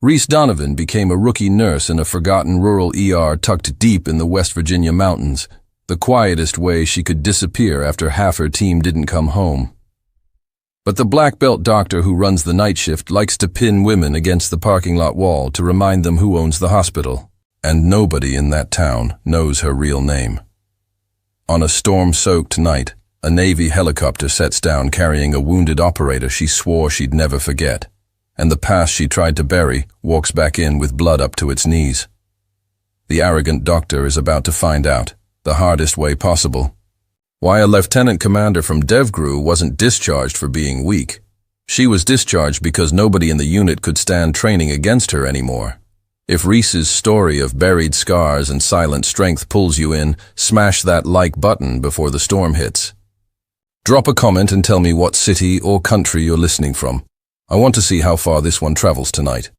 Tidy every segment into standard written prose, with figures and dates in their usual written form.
Reese Donovan became a rookie nurse in a forgotten rural ER tucked deep in the West Virginia mountains, the quietest way she could disappear after half her team didn't come home. But the black belt doctor who runs the night shift likes to pin women against the parking lot wall to remind them who owns the hospital, and nobody in that town knows her real name. On a storm-soaked night, a Navy helicopter sets down carrying a wounded operator she swore she'd never forget, and the past she tried to bury walks back in with blood up to its knees. The arrogant doctor is about to find out, the hardest way possible, why a lieutenant commander from DevGru wasn't discharged for being weak. She was discharged because nobody in the unit could stand training against her anymore. If Reese's story of buried scars and silent strength pulls you in, smash that like button before the storm hits. Drop a comment and tell me what city or country you're listening from. I want to see how far this one travels tonight.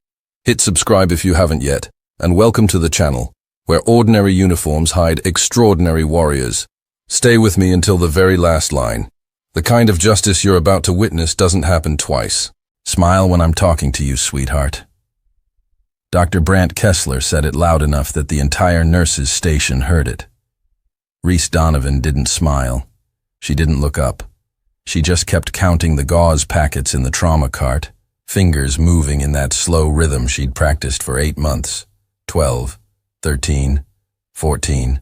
Hit subscribe if you haven't yet, and welcome to the channel, where ordinary uniforms hide extraordinary warriors. Stay with me until the very last line. The kind of justice you're about to witness doesn't happen twice. Smile when I'm talking to you, sweetheart. Dr. Brant Kessler said it loud enough that the entire nurses' station heard it. Reese Donovan didn't smile. She didn't look up. She just kept counting the gauze packets in the trauma cart, fingers moving in that slow rhythm she'd practiced for 8 months. 12, 13, 14.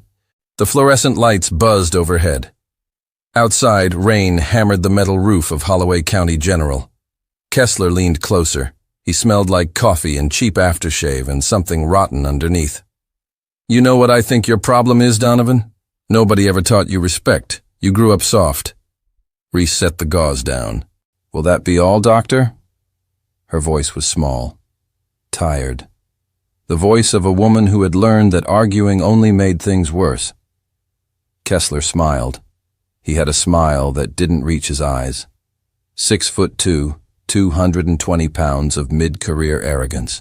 The fluorescent lights buzzed overhead. Outside, rain hammered the metal roof of Holloway County General. Kessler leaned closer. He smelled like coffee and cheap aftershave and something rotten underneath. You know what I think your problem is, Donovan? Nobody ever taught you respect. You grew up soft. Reese set the gauze down. Will that be all, doctor? Her voice was small, tired. The voice of a woman who had learned that arguing only made things worse. Kessler smiled. He had a smile that didn't reach his eyes. 6'2", 220 pounds of mid-career arrogance.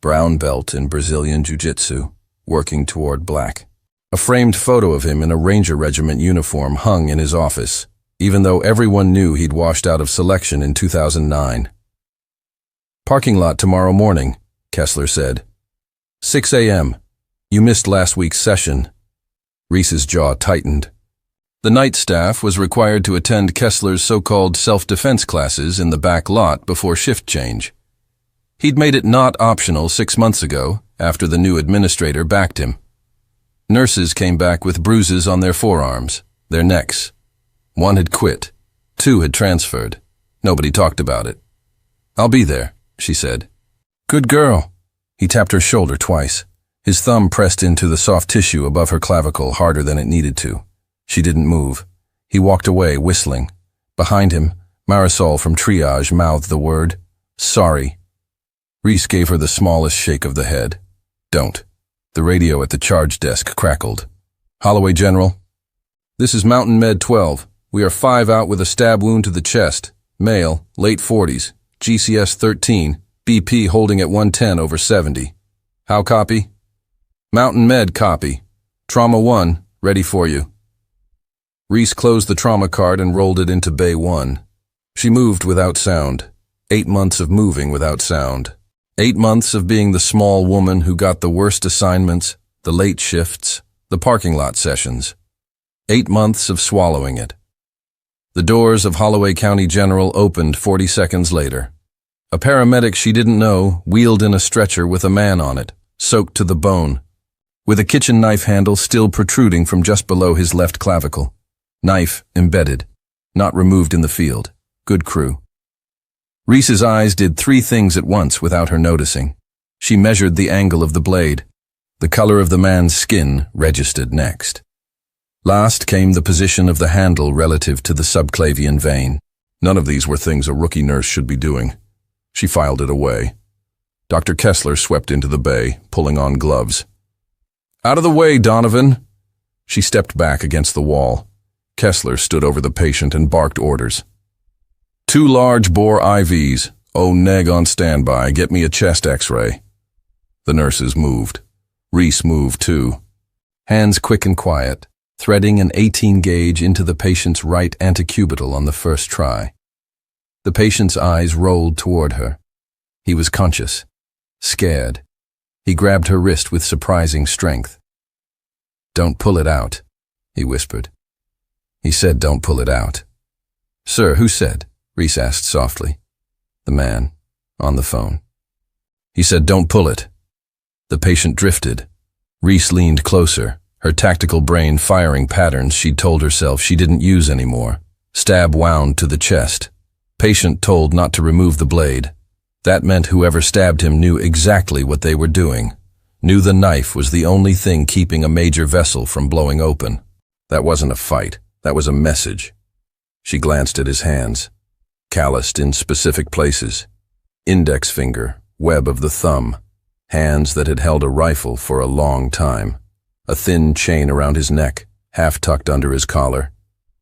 Brown belt in Brazilian Jiu-Jitsu, working toward black. A framed photo of him in a Ranger Regiment uniform hung in his office, even though everyone knew he'd washed out of selection in 2009. Parking lot tomorrow morning, Kessler said. 6 a.m. You missed last week's session. Reese's jaw tightened. The night staff was required to attend Kessler's so-called self-defense classes in the back lot before shift change. He'd made it not optional 6 months ago, after the new administrator backed him. Nurses came back with bruises on their forearms, their necks. 1 had quit. 2 had transferred. Nobody talked about it. I'll be there, she said. Good girl. He tapped her shoulder twice. His thumb pressed into the soft tissue above her clavicle harder than it needed to. She didn't move. He walked away, whistling. Behind him, Marisol from triage mouthed the word, sorry. Reese gave her the smallest shake of the head. Don't. The radio at the charge desk crackled. Holloway General. This is Mountain Med 12. We are 5 out with a stab wound to the chest. Male, late 40s. GCS 13. BP holding at 110/70. How copy? Mountain Med copy. Trauma 1, ready for you. Reese closed the trauma cart and rolled it into Bay 1. She moved without sound. 8 months of moving without sound. 8 months of being the small woman who got the worst assignments, the late shifts, the parking lot sessions. 8 months of swallowing it. The doors of Holloway County General opened 40 seconds later. A paramedic she didn't know wheeled in a stretcher with a man on it, soaked to the bone, with a kitchen knife handle still protruding from just below his left clavicle. Knife embedded, not removed in the field. Good crew. Reese's eyes did 3 things at once without her noticing. She measured the angle of the blade. The color of the man's skin registered next. Last came the position of the handle relative to the subclavian vein. None of these were things a rookie nurse should be doing. She filed it away. Dr. Kessler swept into the bay, pulling on gloves. Out of the way, Donovan! She stepped back against the wall. Kessler stood over the patient and barked orders. 2 large-bore IVs. Oh, neg on standby. Get me a chest x-ray. The nurses moved. Reese moved too. Hands quick and quiet, threading an 18-gauge into the patient's right antecubital on the first try. The patient's eyes rolled toward her. He was conscious. Scared, he grabbed her wrist with surprising strength. "Don't pull it out," he whispered. He said, "Don't pull it out." "Sir, who said?" Reese asked softly. The man, on the phone. He said, "Don't pull it." The patient drifted. Reese leaned closer, her tactical brain firing patterns she'd told herself she didn't use anymore. Stab wound to the chest. Patient told not to remove the blade. That meant whoever stabbed him knew exactly what they were doing. Knew the knife was the only thing keeping a major vessel from blowing open. That wasn't a fight. That was a message. She glanced at his hands, calloused in specific places. Index finger, web of the thumb. Hands that had held a rifle for a long time. A thin chain around his neck, half tucked under his collar.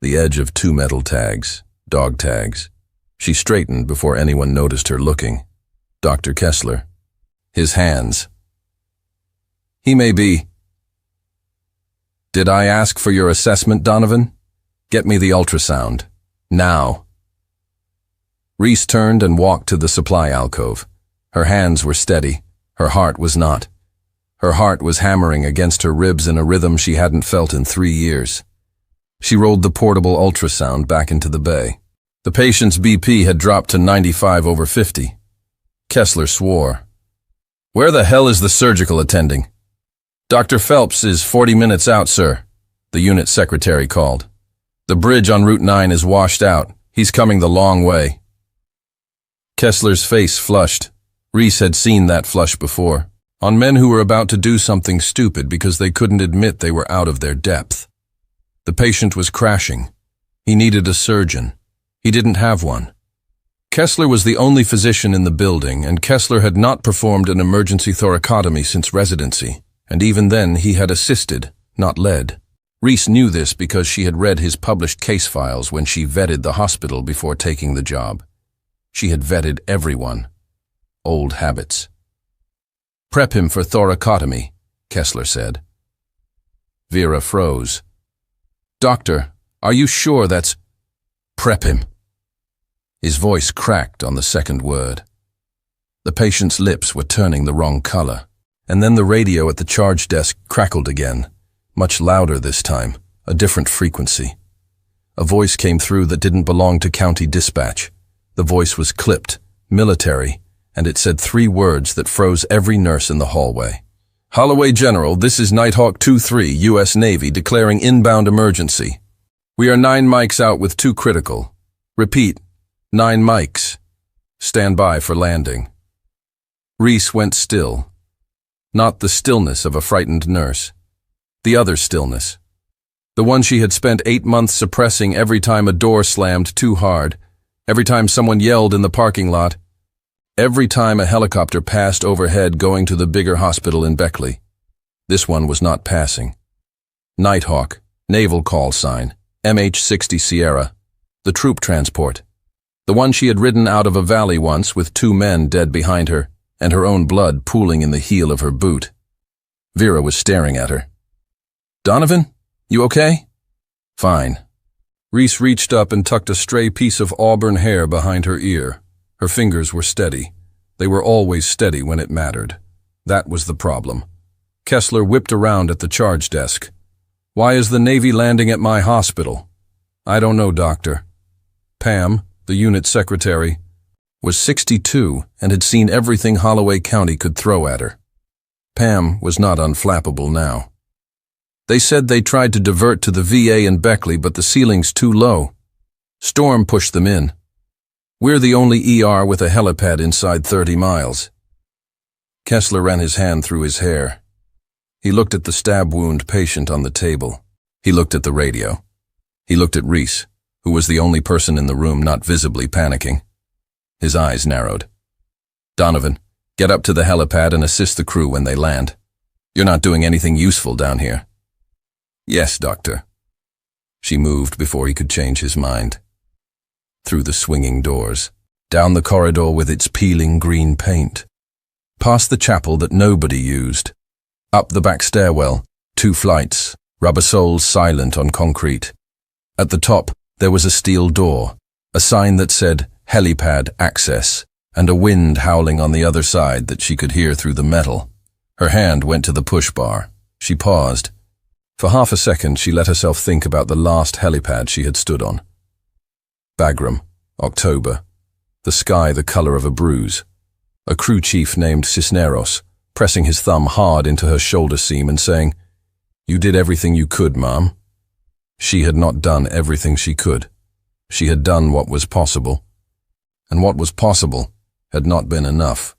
The edge of 2 metal tags, dog tags. She straightened before anyone noticed her looking. Dr. Kessler. His hands. "He may be." "Did I ask for your assessment, Donovan? Get me the ultrasound. Now." Reese turned and walked to the supply alcove. Her hands were steady. Her heart was not. Her heart was hammering against her ribs in a rhythm she hadn't felt in 3 years. She rolled the portable ultrasound back into the bay. The patient's BP had dropped to 95/50. Kessler swore. "Where the hell is the surgical attending?" "Dr. Phelps is 40 minutes out, sir," the unit secretary called. "The bridge on Route 9 is washed out. He's coming the long way." Kessler's face flushed. Reese had seen that flush before, on men who were about to do something stupid because they couldn't admit they were out of their depth. The patient was crashing. He needed a surgeon. He didn't have one. Kessler was the only physician in the building, and Kessler had not performed an emergency thoracotomy since residency, and even then he had assisted, not led. Reese knew this because she had read his published case files when she vetted the hospital before taking the job. She had vetted everyone. Old habits. "Prep him for thoracotomy," Kessler said. Vera froze. "Doctor, are you sure that's—" "Prep him." His voice cracked on the second word. The patient's lips were turning the wrong color, and then the radio at the charge desk crackled again, much louder this time, a different frequency. A voice came through that didn't belong to county dispatch. The voice was clipped, military, and it said 3 words that froze every nurse in the hallway. "Holloway General, this is Nighthawk 2-3, U.S. Navy, declaring inbound emergency. We are 9 mics out with 2 critical. Repeat, 9 mics. Stand by for landing." Reese went still. Not the stillness of a frightened nurse. The other stillness. The one she had spent 8 months suppressing every time a door slammed too hard, every time someone yelled in the parking lot, every time a helicopter passed overhead going to the bigger hospital in Beckley. This one was not passing. Nighthawk, naval call sign, MH-60 Sierra, the troop transport. The one she had ridden out of a valley once with 2 men dead behind her, and her own blood pooling in the heel of her boot. Vera was staring at her. "Donovan, you okay?" "Fine." Reese reached up and tucked a stray piece of auburn hair behind her ear. Her fingers were steady. They were always steady when it mattered. That was the problem. Kessler whipped around at the charge desk. "Why is the Navy landing at my hospital?" "I don't know, Doctor." Pam, the unit secretary, was 62 and had seen everything Holloway County could throw at her. Pam was not unflappable now. "They said they tried to divert to the VA in Beckley, but the ceiling's too low. Storm pushed them in. We're the only ER with a helipad inside 30 miles. Kessler ran his hand through his hair. He looked at the stab wound patient on the table. He looked at the radio. He looked at Reese, who was the only person in the room not visibly panicking. His eyes narrowed. "Donovan, get up to the helipad and assist the crew when they land. You're not doing anything useful down here." "Yes, Doctor." She moved before he could change his mind. Through the swinging doors, down the corridor with its peeling green paint, past the chapel that nobody used, up the back stairwell, 2 flights, rubber soles silent on concrete. At the top, there was a steel door, a sign that said helipad access, and a wind howling on the other side that she could hear through the metal. Her hand went to the push bar. She paused. For half a second, she let herself think about the last helipad she had stood on. Bagram, October. The sky the color of a bruise. A crew chief named Cisneros, pressing his thumb hard into her shoulder seam and saying, "You did everything you could, Mom." She had not done everything she could. She had done what was possible. And what was possible had not been enough.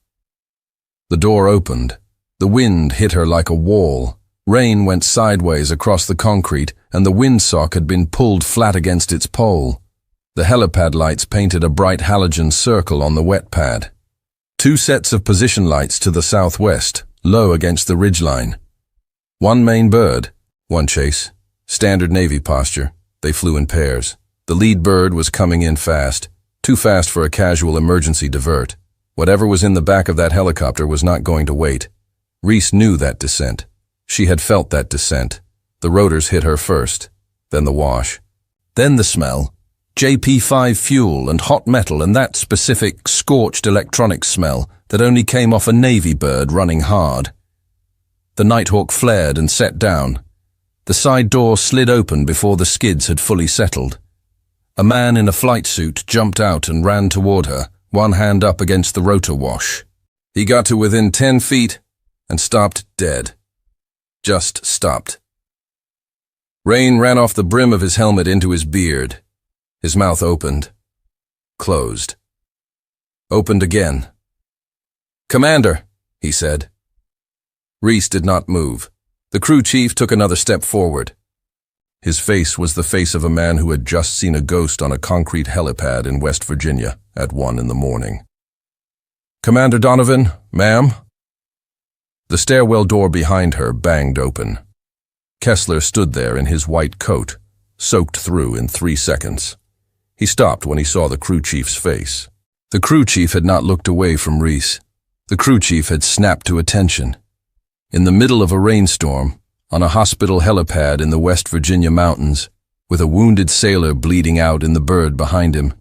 The door opened. The wind hit her like a wall. Rain went sideways across the concrete, and the windsock had been pulled flat against its pole. The helipad lights painted a bright halogen circle on the wet pad. 2 sets of position lights to the southwest, low against the ridgeline. 1 main bird, 1 chase. Standard Navy posture. They flew in pairs. The lead bird was coming in fast, too fast for a casual emergency divert. Whatever was in the back of that helicopter was not going to wait. Reese knew that descent. She had felt that descent. The rotors hit her first, then the wash. Then the smell. JP5 fuel and hot metal and that specific scorched electronics smell that only came off a Navy bird running hard. The Nighthawk flared and set down. The side door slid open before the skids had fully settled. A man in a flight suit jumped out and ran toward her, one hand up against the rotor wash. He got to within 10 feet and stopped dead. Just stopped. Rain ran off the brim of his helmet into his beard. His mouth opened. Closed. Opened again. "Commander," he said. Reese did not move. The crew chief took another step forward. His face was the face of a man who had just seen a ghost on a concrete helipad in West Virginia at 1 in the morning. "Commander Donovan, ma'am?" The stairwell door behind her banged open. Kessler stood there in his white coat, soaked through in 3 seconds. He stopped when he saw the crew chief's face. The crew chief had not looked away from Reese. The crew chief had snapped to attention. In the middle of a rainstorm, on a hospital helipad in the West Virginia mountains, with a wounded sailor bleeding out in the bird behind him,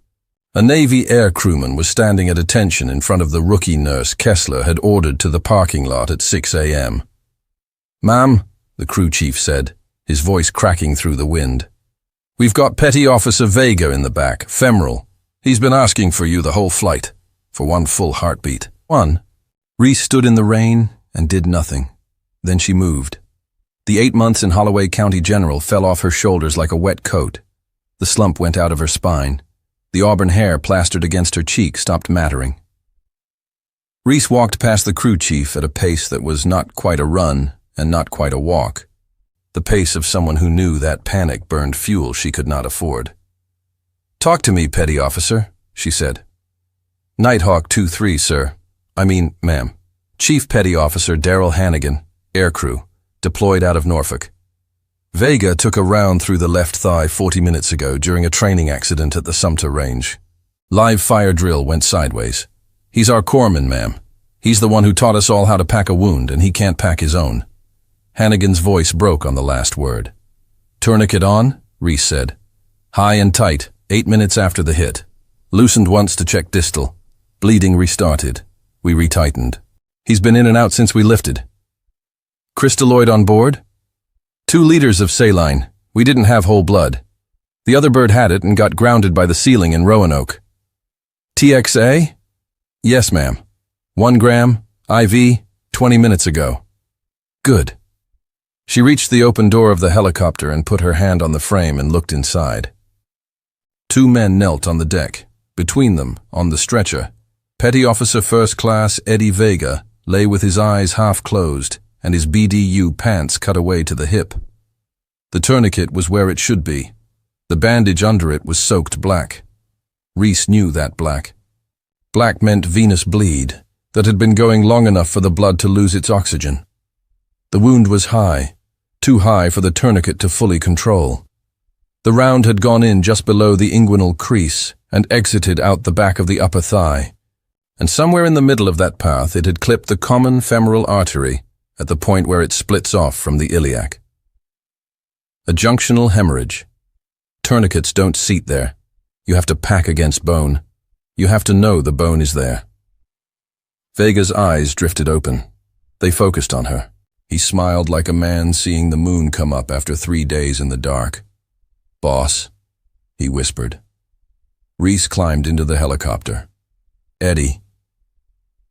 a Navy air crewman was standing at attention in front of the rookie nurse Kessler had ordered to the parking lot at 6 a.m. "Ma'am," the crew chief said, his voice cracking through the wind, "we've got Petty Officer Vega in the back, femoral. He's been asking for you the whole flight, for 1 full heartbeat." "1." Reese stood in the rain and did nothing. Then she moved. The 8 months in Holloway County General fell off her shoulders like a wet coat. The slump went out of her spine. The auburn hair plastered against her cheek stopped mattering. Reese walked past the crew chief at a pace that was not quite a run and not quite a walk. The pace of someone who knew that panic burned fuel she could not afford. "Talk to me, Petty Officer," she said. "Nighthawk 2-3, sir. Ma'am. Chief Petty Officer Daryl Hannigan, aircrew, deployed out of Norfolk. Vega took a round through the left thigh 40 minutes ago during a training accident at the Sumter Range. Live fire drill went sideways. He's our corpsman, ma'am. He's the one who taught us all how to pack a wound, and he can't pack his own." Hannigan's voice broke on the last word. "Tourniquet on," Reese said. "High and tight, 8 minutes after the hit. Loosened once to check distal. Bleeding restarted. We retightened. He's been in and out since we lifted." "Crystalloid on board?" 2 liters of saline. We didn't have whole blood. The other bird had it and got grounded by the ceiling in Roanoke." "TXA?" "Yes, ma'am. 1 gram, IV, 20 minutes ago." "Good." She reached the open door of the helicopter and put her hand on the frame and looked inside. 2 men knelt on the deck. Between them, on the stretcher, Petty Officer First Class Eddie Vega lay with his eyes half closed and his BDU pants cut away to the hip. The tourniquet was where it should be. The bandage under it was soaked black. Reese knew that black. Black meant venous bleed that had been going long enough for the blood to lose its oxygen. The wound was high, too high for the tourniquet to fully control. The round had gone in just below the inguinal crease and exited out the back of the upper thigh, and somewhere in the middle of that path it had clipped the common femoral artery at the point where it splits off from the iliac. A junctional hemorrhage. Tourniquets don't seat there. You have to pack against bone. You have to know the bone is there. Vega's eyes drifted open. They focused on her. He smiled like a man seeing the moon come up after 3 days in the dark. "Boss," he whispered. Reese climbed into the helicopter. "Eddie."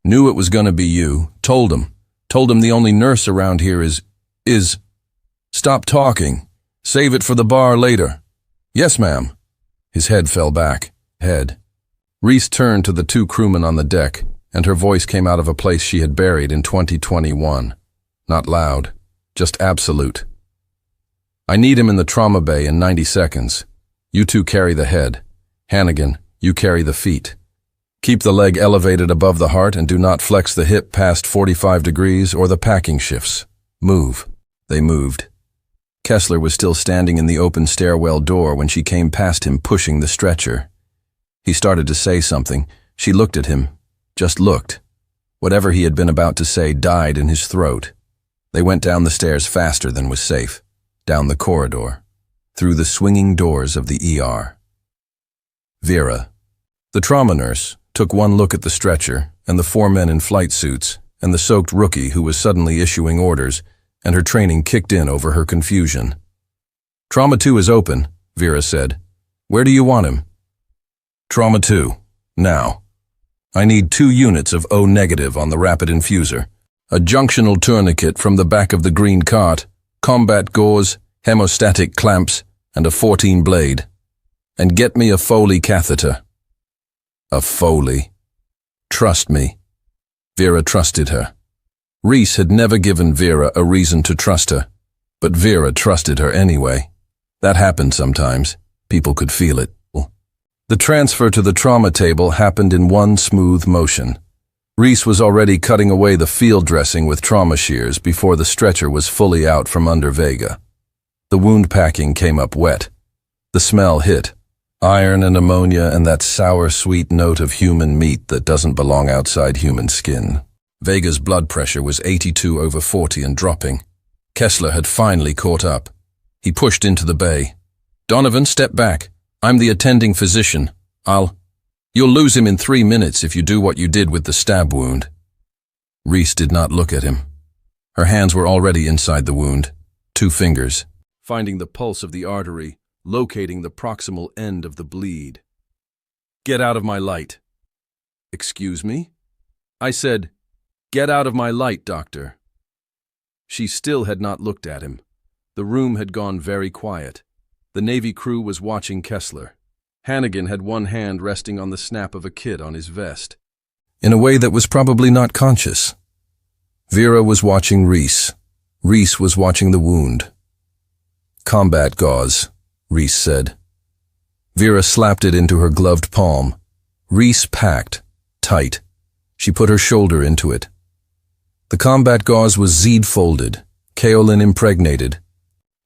"Knew it was gonna be you. Told him the only nurse around here is... Stop talking. Save it for the bar later." "Yes, ma'am." His head fell back. Reese turned to the 2 crewmen on the deck, and her voice came out of a place she had buried in 2021. Not loud, just absolute. "I need him in the trauma bay in 90 seconds. You 2 carry the head. Hannigan, you carry the feet. Keep the leg elevated above the heart and do not flex the hip past 45 degrees or the packing shifts. Move." They moved. Kessler was still standing in the open stairwell door when she came past him pushing the stretcher. He started to say something. She looked at him. Just looked. Whatever he had been about to say died in his throat. They went down the stairs faster than was safe. Down the corridor. Through the swinging doors of the ER. Vera, the trauma nurse, took one look at the stretcher and the 4 men in flight suits and the soaked rookie who was suddenly issuing orders, and her training kicked in over her confusion. "Trauma 2 is open," Vera said. "Where do you want him?" "Trauma 2. Now. I need 2 units of O negative on the rapid infuser, a junctional tourniquet from the back of the green cart, combat gauze, hemostatic clamps, and a 14 blade. And get me a Foley catheter." A Foley. Trust me. Vera trusted her. Reese had never given Vera a reason to trust her, but Vera trusted her anyway. That happened sometimes. People could feel it. The transfer to the trauma table happened in one smooth motion. Reese was already cutting away the field dressing with trauma shears before the stretcher was fully out from under Vega. The wound packing came up wet. The smell hit. Iron and ammonia and that sour, sweet note of human meat that doesn't belong outside human skin. Vega's blood pressure was 82/40 and dropping. Kessler had finally caught up. He pushed into the bay. "Donovan, step back. I'm the attending physician. You'll lose him in 3 minutes if you do what you did with the stab wound." Reese did not look at him. Her hands were already inside the wound. 2 fingers, finding the pulse of the artery, locating the proximal end of the bleed. "Get out of my light." "Excuse me?" "I said, get out of my light, doctor." She still had not looked at him. The room had gone very quiet. The Navy crew was watching Kessler. Hannigan had one hand resting on the snap of a kit on his vest, in a way that was probably not conscious. Vera was watching Reese. Reese was watching the wound. "Combat gauze," Reese said. Vera slapped it into her gloved palm. Reese packed, tight. She put her shoulder into it. The combat gauze was Z-folded, kaolin impregnated,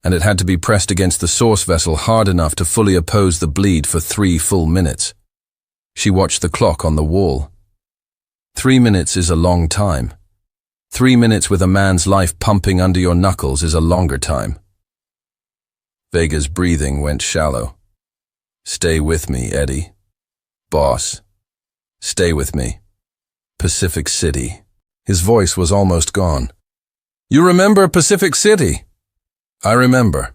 and it had to be pressed against the source vessel hard enough to fully oppose the bleed for 3 full minutes. She watched the clock on the wall. 3 minutes is a long time. 3 minutes with a man's life pumping under your knuckles is a longer time. Vega's breathing went shallow. "Stay with me, Eddie. Boss. Stay with me. Pacific City." His voice was almost gone. "You remember Pacific City?" "I remember.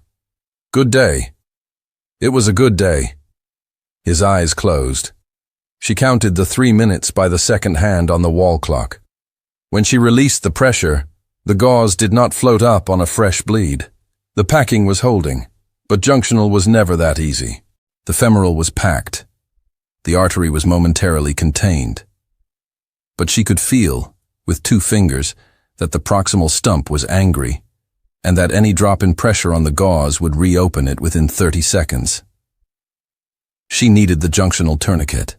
Good day. It was a good day." His eyes closed. She counted the 3 minutes by the second hand on the wall clock. When she released the pressure, the gauze did not float up on a fresh bleed. The packing was holding, but junctional was never that easy. The femoral was packed. The artery was momentarily contained. But she could feel, with 2 fingers, that the proximal stump was angry, and that any drop in pressure on the gauze would reopen it within 30 seconds. She needed the junctional tourniquet,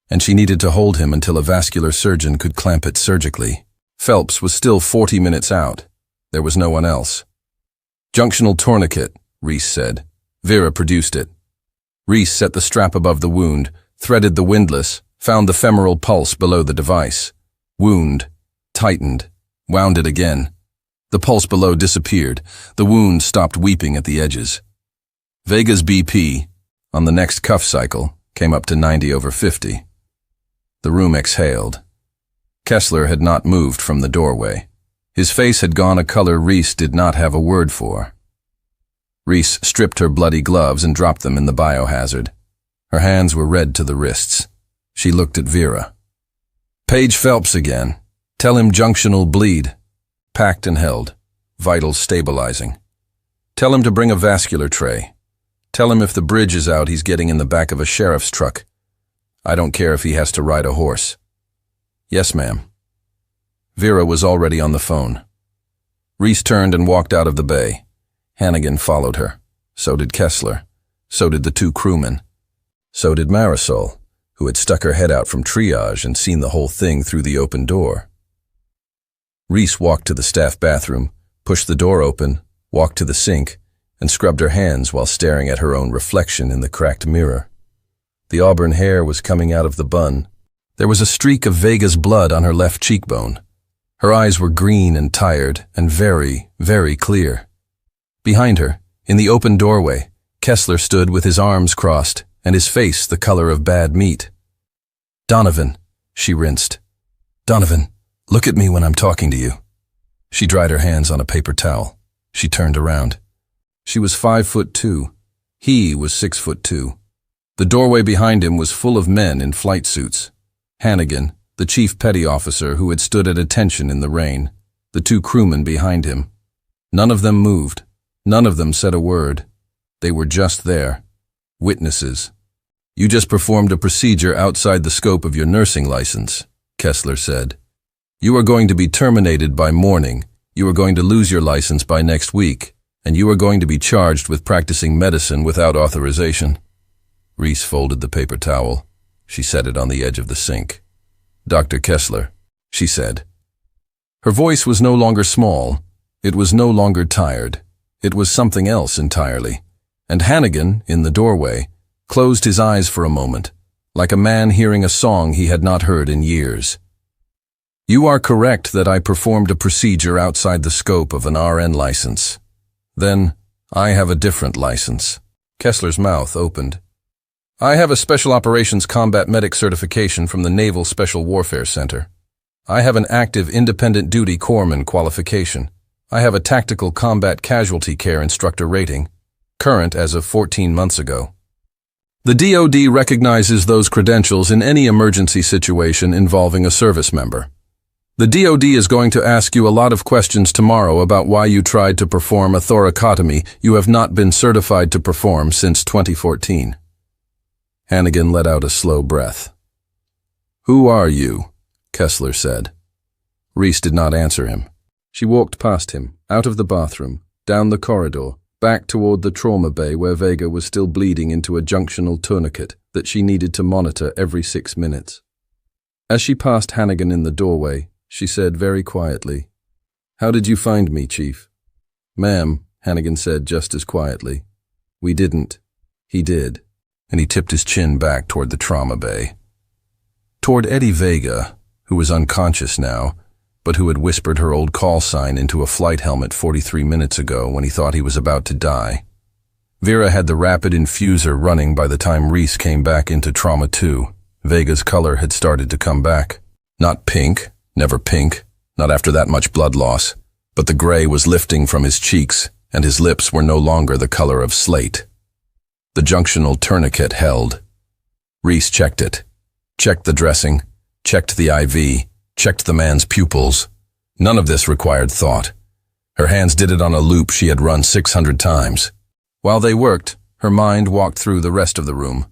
and she needed to hold him until a vascular surgeon could clamp it surgically. Phelps was still 40 minutes out. There was no one else. "Junctional tourniquet," Reese said. Vera produced it. Reese set the strap above the wound, threaded the windlass, found the femoral pulse below the device. Wound, tightened, wound it again. The pulse below disappeared. The wound stopped weeping at the edges. Vega's BP, on the next cuff cycle, came up to 90/50. The room exhaled. Kessler had not moved from the doorway. His face had gone a color Reese did not have a word for. Reese stripped her bloody gloves and dropped them in the biohazard. Her hands were red to the wrists. She looked at Vera. "Page Phelps again. Tell him junctional bleed. Packed and held. Vitals stabilizing. Tell him to bring a vascular tray. Tell him if the bridge is out, he's getting in the back of a sheriff's truck. I don't care if he has to ride a horse." "Yes, ma'am." Vera was already on the phone. Reese turned and walked out of the bay. Hannigan followed her. So did Kessler. So did the two crewmen. So did Marisol, who had stuck her head out from triage and seen the whole thing through the open door. Reese walked to the staff bathroom, pushed the door open, walked to the sink, and scrubbed her hands while staring at her own reflection in the cracked mirror. The auburn hair was coming out of the bun. There was a streak of Vega's blood on her left cheekbone. Her eyes were green and tired and very, very clear. Behind her, in the open doorway, Kessler stood with his arms crossed and his face the color of bad meat. "Donovan," she rinsed. "Donovan, look at me when I'm talking to you." She dried her hands on a paper towel. She turned around. She was 5'2". He was 6'2". The doorway behind him was full of men in flight suits. Hannigan, the chief petty officer who had stood at attention in the rain, the two crewmen behind him. None of them moved. None of them said a word. They were just there. Witnesses. "You just performed a procedure outside the scope of your nursing license," Kessler said. "You are going to be terminated by morning. You are going to lose your license by next week, and you are going to be charged with practicing medicine without authorization." Reese folded the paper towel. She set it on the edge of the sink. "Dr. Kessler," she said. Her voice was no longer small. It was no longer tired. It was something else entirely. And Hannigan, in the doorway, closed his eyes for a moment, like a man hearing a song he had not heard in years. "You are correct that I performed a procedure outside the scope of an RN license. Then, I have a different license." Kessler's mouth opened. "I have a Special Operations Combat Medic certification from the Naval Special Warfare Center. I have an active independent duty corpsman qualification. I have a Tactical Combat Casualty Care Instructor rating, current as of 14 months ago. The DoD recognizes those credentials in any emergency situation involving a service member. The DoD is going to ask you a lot of questions tomorrow about why you tried to perform a thoracotomy you have not been certified to perform since 2014. Hannigan let out a slow breath. "Who are you?" Kessler said. Reese did not answer him. She walked past him, out of the bathroom, down the corridor, back toward the trauma bay where Vega was still bleeding into a junctional tourniquet that she needed to monitor every 6 minutes. As she passed Hannigan in the doorway, she said very quietly, "How did you find me, Chief?" "Ma'am," Hannigan said just as quietly, "we didn't. He did." And he tipped his chin back toward the trauma bay. Toward Eddie Vega, who was unconscious now, but who had whispered her old call sign into a flight helmet 43 minutes ago when he thought he was about to die. Vera had the rapid infuser running by the time Reese came back into Trauma 2. Vega's color had started to come back. Not pink, never pink, not after that much blood loss, but the gray was lifting from his cheeks, and his lips were no longer the color of slate. The junctional tourniquet held. Reese checked it. Checked the dressing, checked the IV, checked the man's pupils. None of this required thought. Her hands did it on a loop she had run 600 times. While they worked, her mind walked through the rest of the room.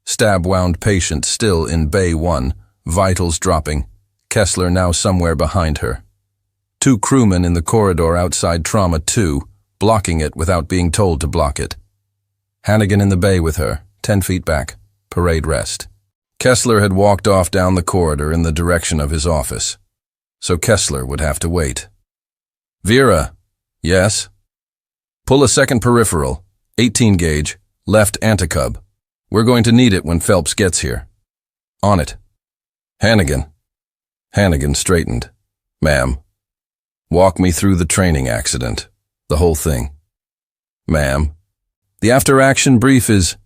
Stab-wound patient still in Bay 1, vitals dropping, Kessler now somewhere behind her. Two crewmen in the corridor outside Trauma 2, blocking it without being told to block it. Hannigan in the bay with her, 10 feet back, parade rest. Kessler had walked off down the corridor in the direction of his office, so Kessler would have to wait. "Vera." "Yes?" "Pull a second peripheral, 18 gauge, left anticub. We're going to need it when Phelps gets here." "On it." "Hannigan." Hannigan straightened. "Ma'am." "Walk me through the training accident, the whole thing." "Ma'am." "The after-action brief is—"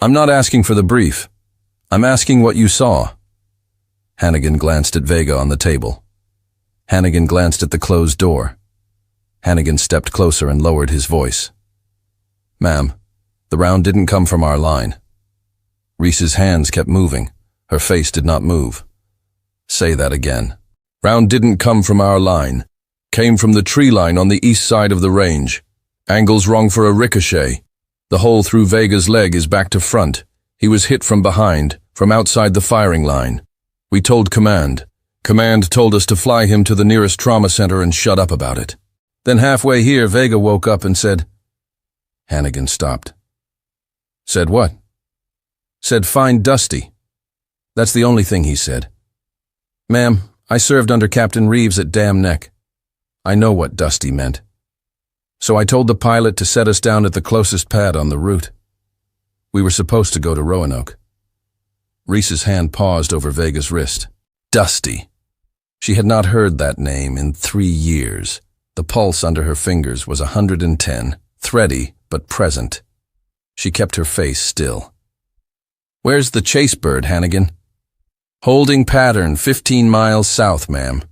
"I'm not asking for the brief. I'm asking what you saw." Hannigan glanced at Vega on the table. Hannigan glanced at the closed door. Hannigan stepped closer and lowered his voice. "Ma'am, the round didn't come from our line." Reese's hands kept moving. Her face did not move. "Say that again." "Round didn't come from our line. Came from the tree line on the east side of the range. Angle's wrong for a ricochet. The hole through Vega's leg is back to front. He was hit from behind, from outside the firing line. We told Command. Command told us to fly him to the nearest trauma center and shut up about it. Then halfway here, Vega woke up and said..." Hannigan stopped. "Said what?" "Said find Dusty. That's the only thing he said. Ma'am, I served under Captain Reeves at Dam Neck. I know what Dusty meant. So I told the pilot to set us down at the closest pad on the route. We were supposed to go to Roanoke." Reese's hand paused over Vega's wrist. Dusty. She had not heard that name in 3 years. The pulse under her fingers was 110, thready but present. She kept her face still. "Where's the chase bird, Hannigan?" "Holding pattern 15 miles south, ma'am.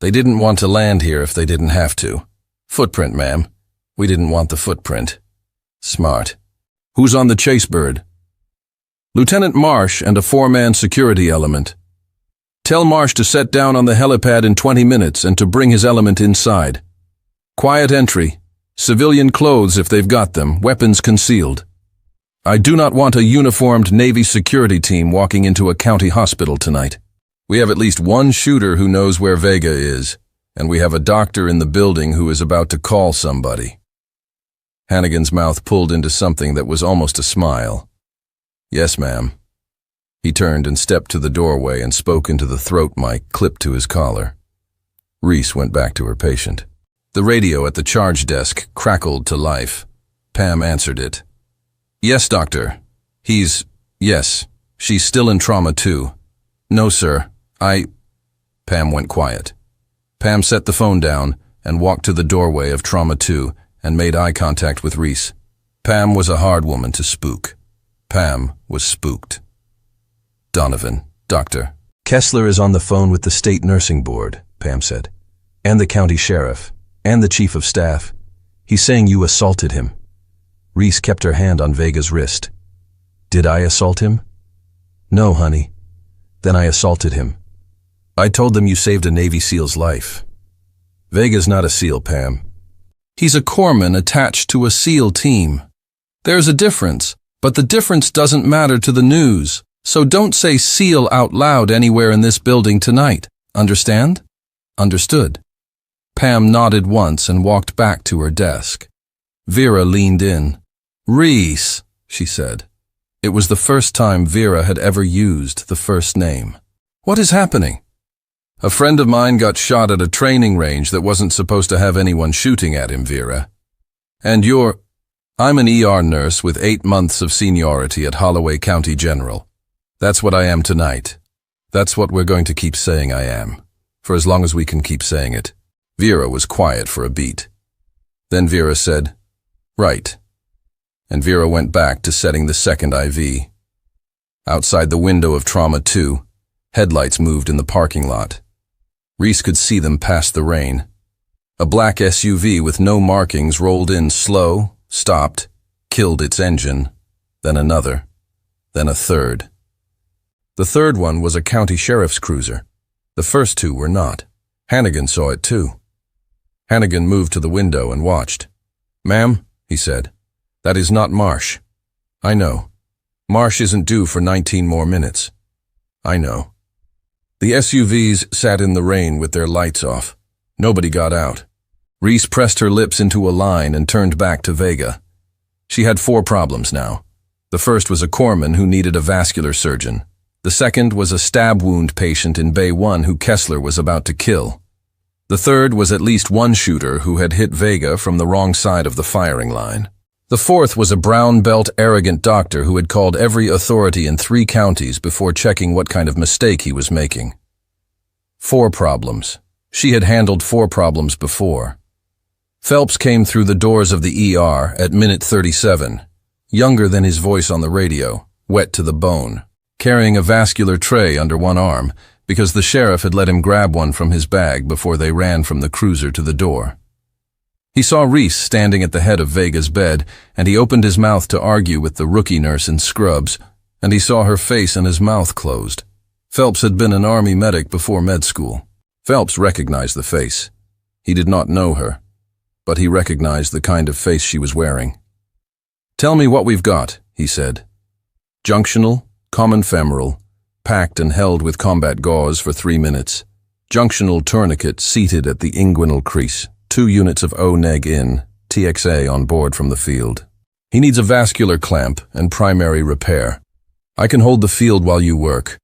They didn't want to land here if they didn't have to. Footprint, ma'am. We didn't want the footprint." "Smart. Who's on the chase bird?" "Lieutenant Marsh and a 4-man security element. Tell Marsh to set down on the helipad in 20 minutes and to bring his element inside. Quiet entry. Civilian clothes if they've got them, weapons concealed. I do not want a uniformed Navy security team walking into a county hospital tonight. We have at least one shooter who knows where Vega is, and we have a doctor in the building who is about to call somebody." Hannigan's mouth pulled into something that was almost a smile. "Yes, ma'am." He turned and stepped to the doorway and spoke into the throat mic clipped to his collar. Reese went back to her patient. The radio at the charge desk crackled to life. Pam answered it. "Yes, doctor. Yes. She's still in trauma too." "No, sir. Pam went quiet. Pam set the phone down and walked to the doorway of Trauma 2 and made eye contact with Reese. Pam was a hard woman to spook. Pam was spooked. "Donovan, doctor." "Kessler is on the phone with the state nursing board," Pam said, "and the county sheriff, and the chief of staff. He's saying you assaulted him." Reese kept her hand on Vega's wrist. "Did I assault him?" "No, honey." "Then I assaulted him. I told them you saved a Navy SEAL's life." "Vega's not a SEAL, Pam. He's a corpsman attached to a SEAL team. There's a difference, but the difference doesn't matter to the news, so don't say SEAL out loud anywhere in this building tonight. Understand?" "Understood." Pam nodded once and walked back to her desk. Vera leaned in. "Reese," she said. It was the first time Vera had ever used the first name. "What is happening?" "A friend of mine got shot at a training range that wasn't supposed to have anyone shooting at him, Vera. And I'm an ER nurse with 8 months of seniority at Holloway County General. That's what I am tonight. That's what we're going to keep saying I am, for as long as we can keep saying it." Vera was quiet for a beat. Then Vera said, "Right." And Vera went back to setting the second IV. Outside the window of Trauma 2, headlights moved in the parking lot. Reese could see them past the rain. A black SUV with no markings rolled in slow, stopped, killed its engine, then another, then a third. The third one was a county sheriff's cruiser. The first 2 were not. Hannigan saw it too. Hannigan moved to the window and watched. "Ma'am," he said, "that is not Marsh." "I know. Marsh isn't due for 19 more minutes." "I know." The SUVs sat in the rain with their lights off. Nobody got out. Reese pressed her lips into a line and turned back to Vega. She had 4 problems now. The first was a corpsman who needed a vascular surgeon. The second was a stab wound patient in Bay 1 who Kessler was about to kill. The third was at least one shooter who had hit Vega from the wrong side of the firing line. The fourth was a brown belt arrogant doctor who had called every authority in 3 counties before checking what kind of mistake he was making. 4 problems. She had handled 4 problems before. Phelps came through the doors of the ER at minute 37, younger than his voice on the radio, wet to the bone. Carrying a vascular tray under one arm, because the sheriff had let him grab one from his bag before they ran from the cruiser to the door. He saw Reese standing at the head of Vega's bed, and he opened his mouth to argue with the rookie nurse in scrubs, and he saw her face and his mouth closed. Phelps had been an Army medic before med school. Phelps recognized the face. He did not know her, but he recognized the kind of face she was wearing. "Tell me what we've got," he said. "Junctional, common femoral, packed and held with combat gauze for 3 minutes. Junctional tourniquet seated at the inguinal crease. 2 units of O-neg in, TXA on board from the field. He needs a vascular clamp and primary repair. I can hold the field while you work.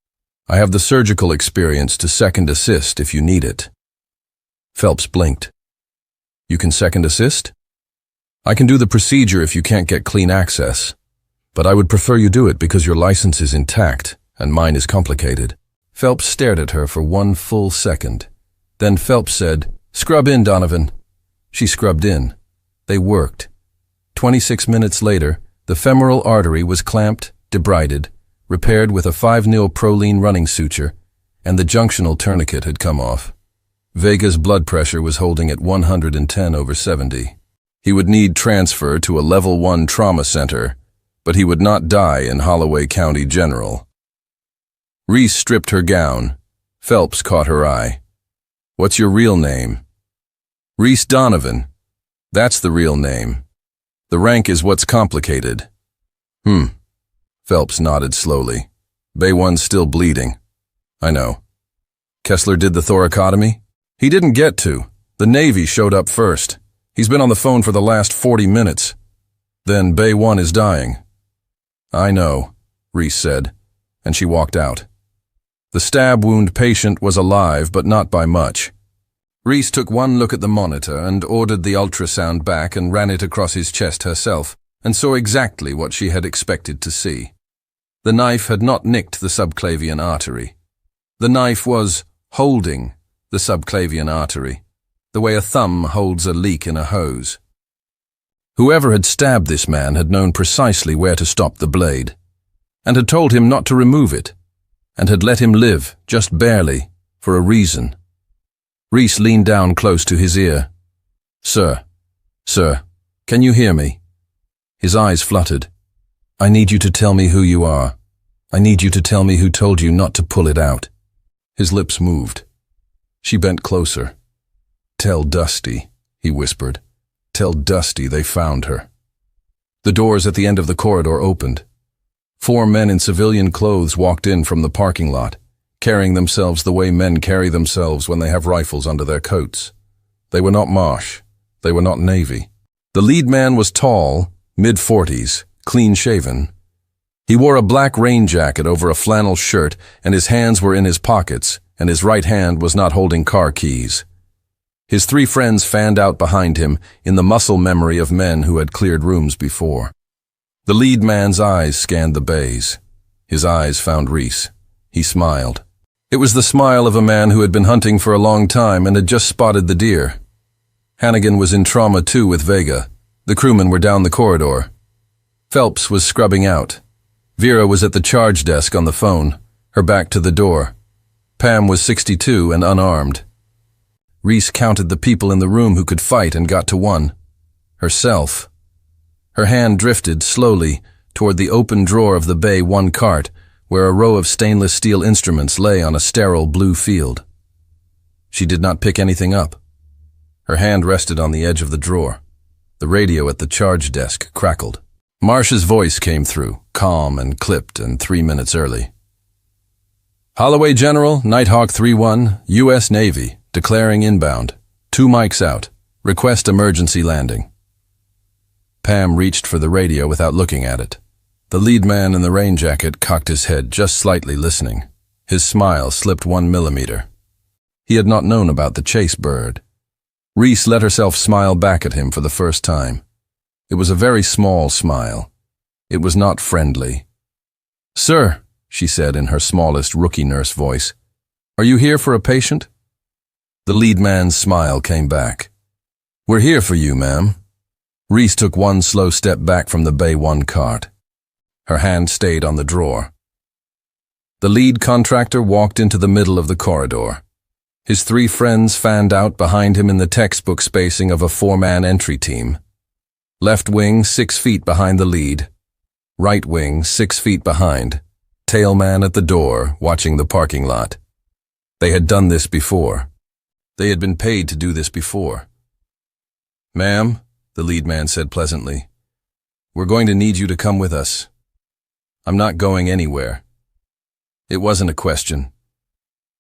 I have the surgical experience to second assist if you need it." Phelps blinked. "You can second assist?" "I can do the procedure if you can't get clean access. But I would prefer you do it because your license is intact and mine is complicated." Phelps stared at her for 1 full second. Then Phelps said, "Scrub in, Donovan." She scrubbed in. They worked. 26 minutes later, the femoral artery was clamped, debrided, repaired with a 5-nil Prolene running suture, and the junctional tourniquet had come off. Vega's blood pressure was holding at 110/70. He would need transfer to a level 1 trauma center, but he would not die in Holloway County General. Reese stripped her gown. Phelps caught her eye. "What's your real name?" "Reese Donovan. That's the real name. The rank is what's complicated." Phelps nodded slowly. "Bay 1's still bleeding." "I know." "Kessler did the thoracotomy?" "He didn't get to. The Navy showed up first. He's been on the phone for the last 40 minutes. Then Bay 1 is dying." "I know," Reese said, and she walked out. The stab wound patient was alive, but not by much. Reese took one look at the monitor and ordered the ultrasound back and ran it across his chest herself, and saw exactly what she had expected to see. The knife had not nicked the subclavian artery. The knife was holding the subclavian artery, the way a thumb holds a leak in a hose. Whoever had stabbed this man had known precisely where to stop the blade, and had told him not to remove it, and had let him live, just barely, for a reason. Reese leaned down close to his ear. Sir, can you hear me?" His eyes fluttered. "I need you to tell me who you are. I need you to tell me who told you not to pull it out." His lips moved. She bent closer. "Tell Dusty," he whispered. "Tell Dusty they found her." The doors at the end of the corridor opened. 4 men in civilian clothes walked in from the parking lot, carrying themselves the way men carry themselves when they have rifles under their coats. They were not Marsh. They were not Navy. The lead man was tall, mid-40s, clean-shaven. He wore a black rain jacket over a flannel shirt, and his hands were in his pockets, and his right hand was not holding car keys. His 3 friends fanned out behind him in the muscle memory of men who had cleared rooms before. The lead man's eyes scanned the bays. His eyes found Reese. He smiled. It was the smile of a man who had been hunting for a long time and had just spotted the deer. Hannigan was in trauma 2 with Vega. The crewmen were down the corridor. Phelps was scrubbing out. Vera was at the charge desk on the phone, her back to the door. Pam was 62 and unarmed. Reese counted the people in the room who could fight and got to 1. Herself. Her hand drifted slowly toward the open drawer of the Bay 1 cart, where a row of stainless steel instruments lay on a sterile blue field. She did not pick anything up. Her hand rested on the edge of the drawer. The radio at the charge desk crackled. Marsh's voice came through, calm and clipped and 3 minutes early. "Holloway General, Nighthawk 3-1, U.S. Navy, declaring inbound. 2 mics out. Request emergency landing." Pam reached for the radio without looking at it. The lead man in the rain jacket cocked his head, just slightly listening. His smile slipped 1 millimeter. He had not known about the chase bird. Reese let herself smile back at him for the first time. It was a very small smile. It was not friendly. "Sir," she said in her smallest rookie nurse voice, "are you here for a patient?" The lead man's smile came back. "We're here for you, ma'am." Reese took 1 slow step back from the Bay 1 cart. Her hand stayed on the drawer. The lead contractor walked into the middle of the corridor. His three friends fanned out behind him in the textbook spacing of a four-man entry team. Left wing 6 feet behind the lead. Right wing 6 feet behind. Tailman at the door, watching the parking lot. They had done this before. They had been paid to do this before. "Ma'am," the lead man said pleasantly, "we're going to need you to come with us. I'm not going anywhere." It wasn't a question.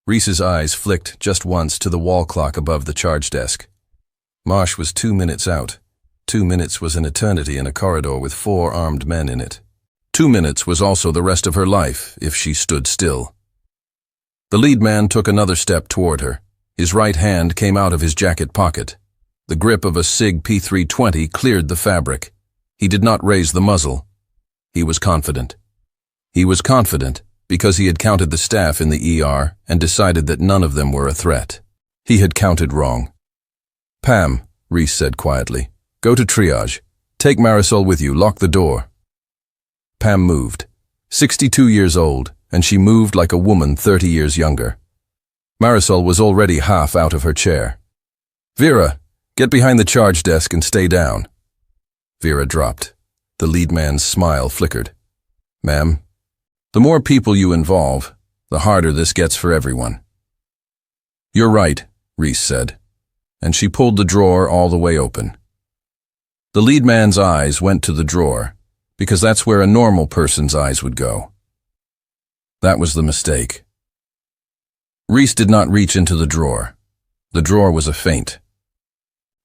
Reese's eyes flicked just once to the wall clock above the charge desk. Marsh was 2 minutes out. 2 minutes was an eternity in a corridor with 4 armed men in it. 2 minutes was also the rest of her life if she stood still. The lead man took another step toward her. His right hand came out of his jacket pocket. The grip of a SIG P320 cleared the fabric. He did not raise the muzzle. He was confident. He was confident because he had counted the staff in the ER and decided that none of them were a threat. He had counted wrong. "Pam," Reese said quietly, "go to triage. Take Marisol with you. Lock the door." Pam moved. 62 years old, and she moved like a woman 30 years younger. Marisol was already half out of her chair. "Vera, get behind the charge desk and stay down." Vera dropped. The lead man's smile flickered. "Ma'am, the more people you involve, the harder this gets for everyone." "You're right," Reese said, and she pulled the drawer all the way open. The lead man's eyes went to the drawer, because that's where a normal person's eyes would go. That was the mistake. Reese did not reach into the drawer. The drawer was a feint.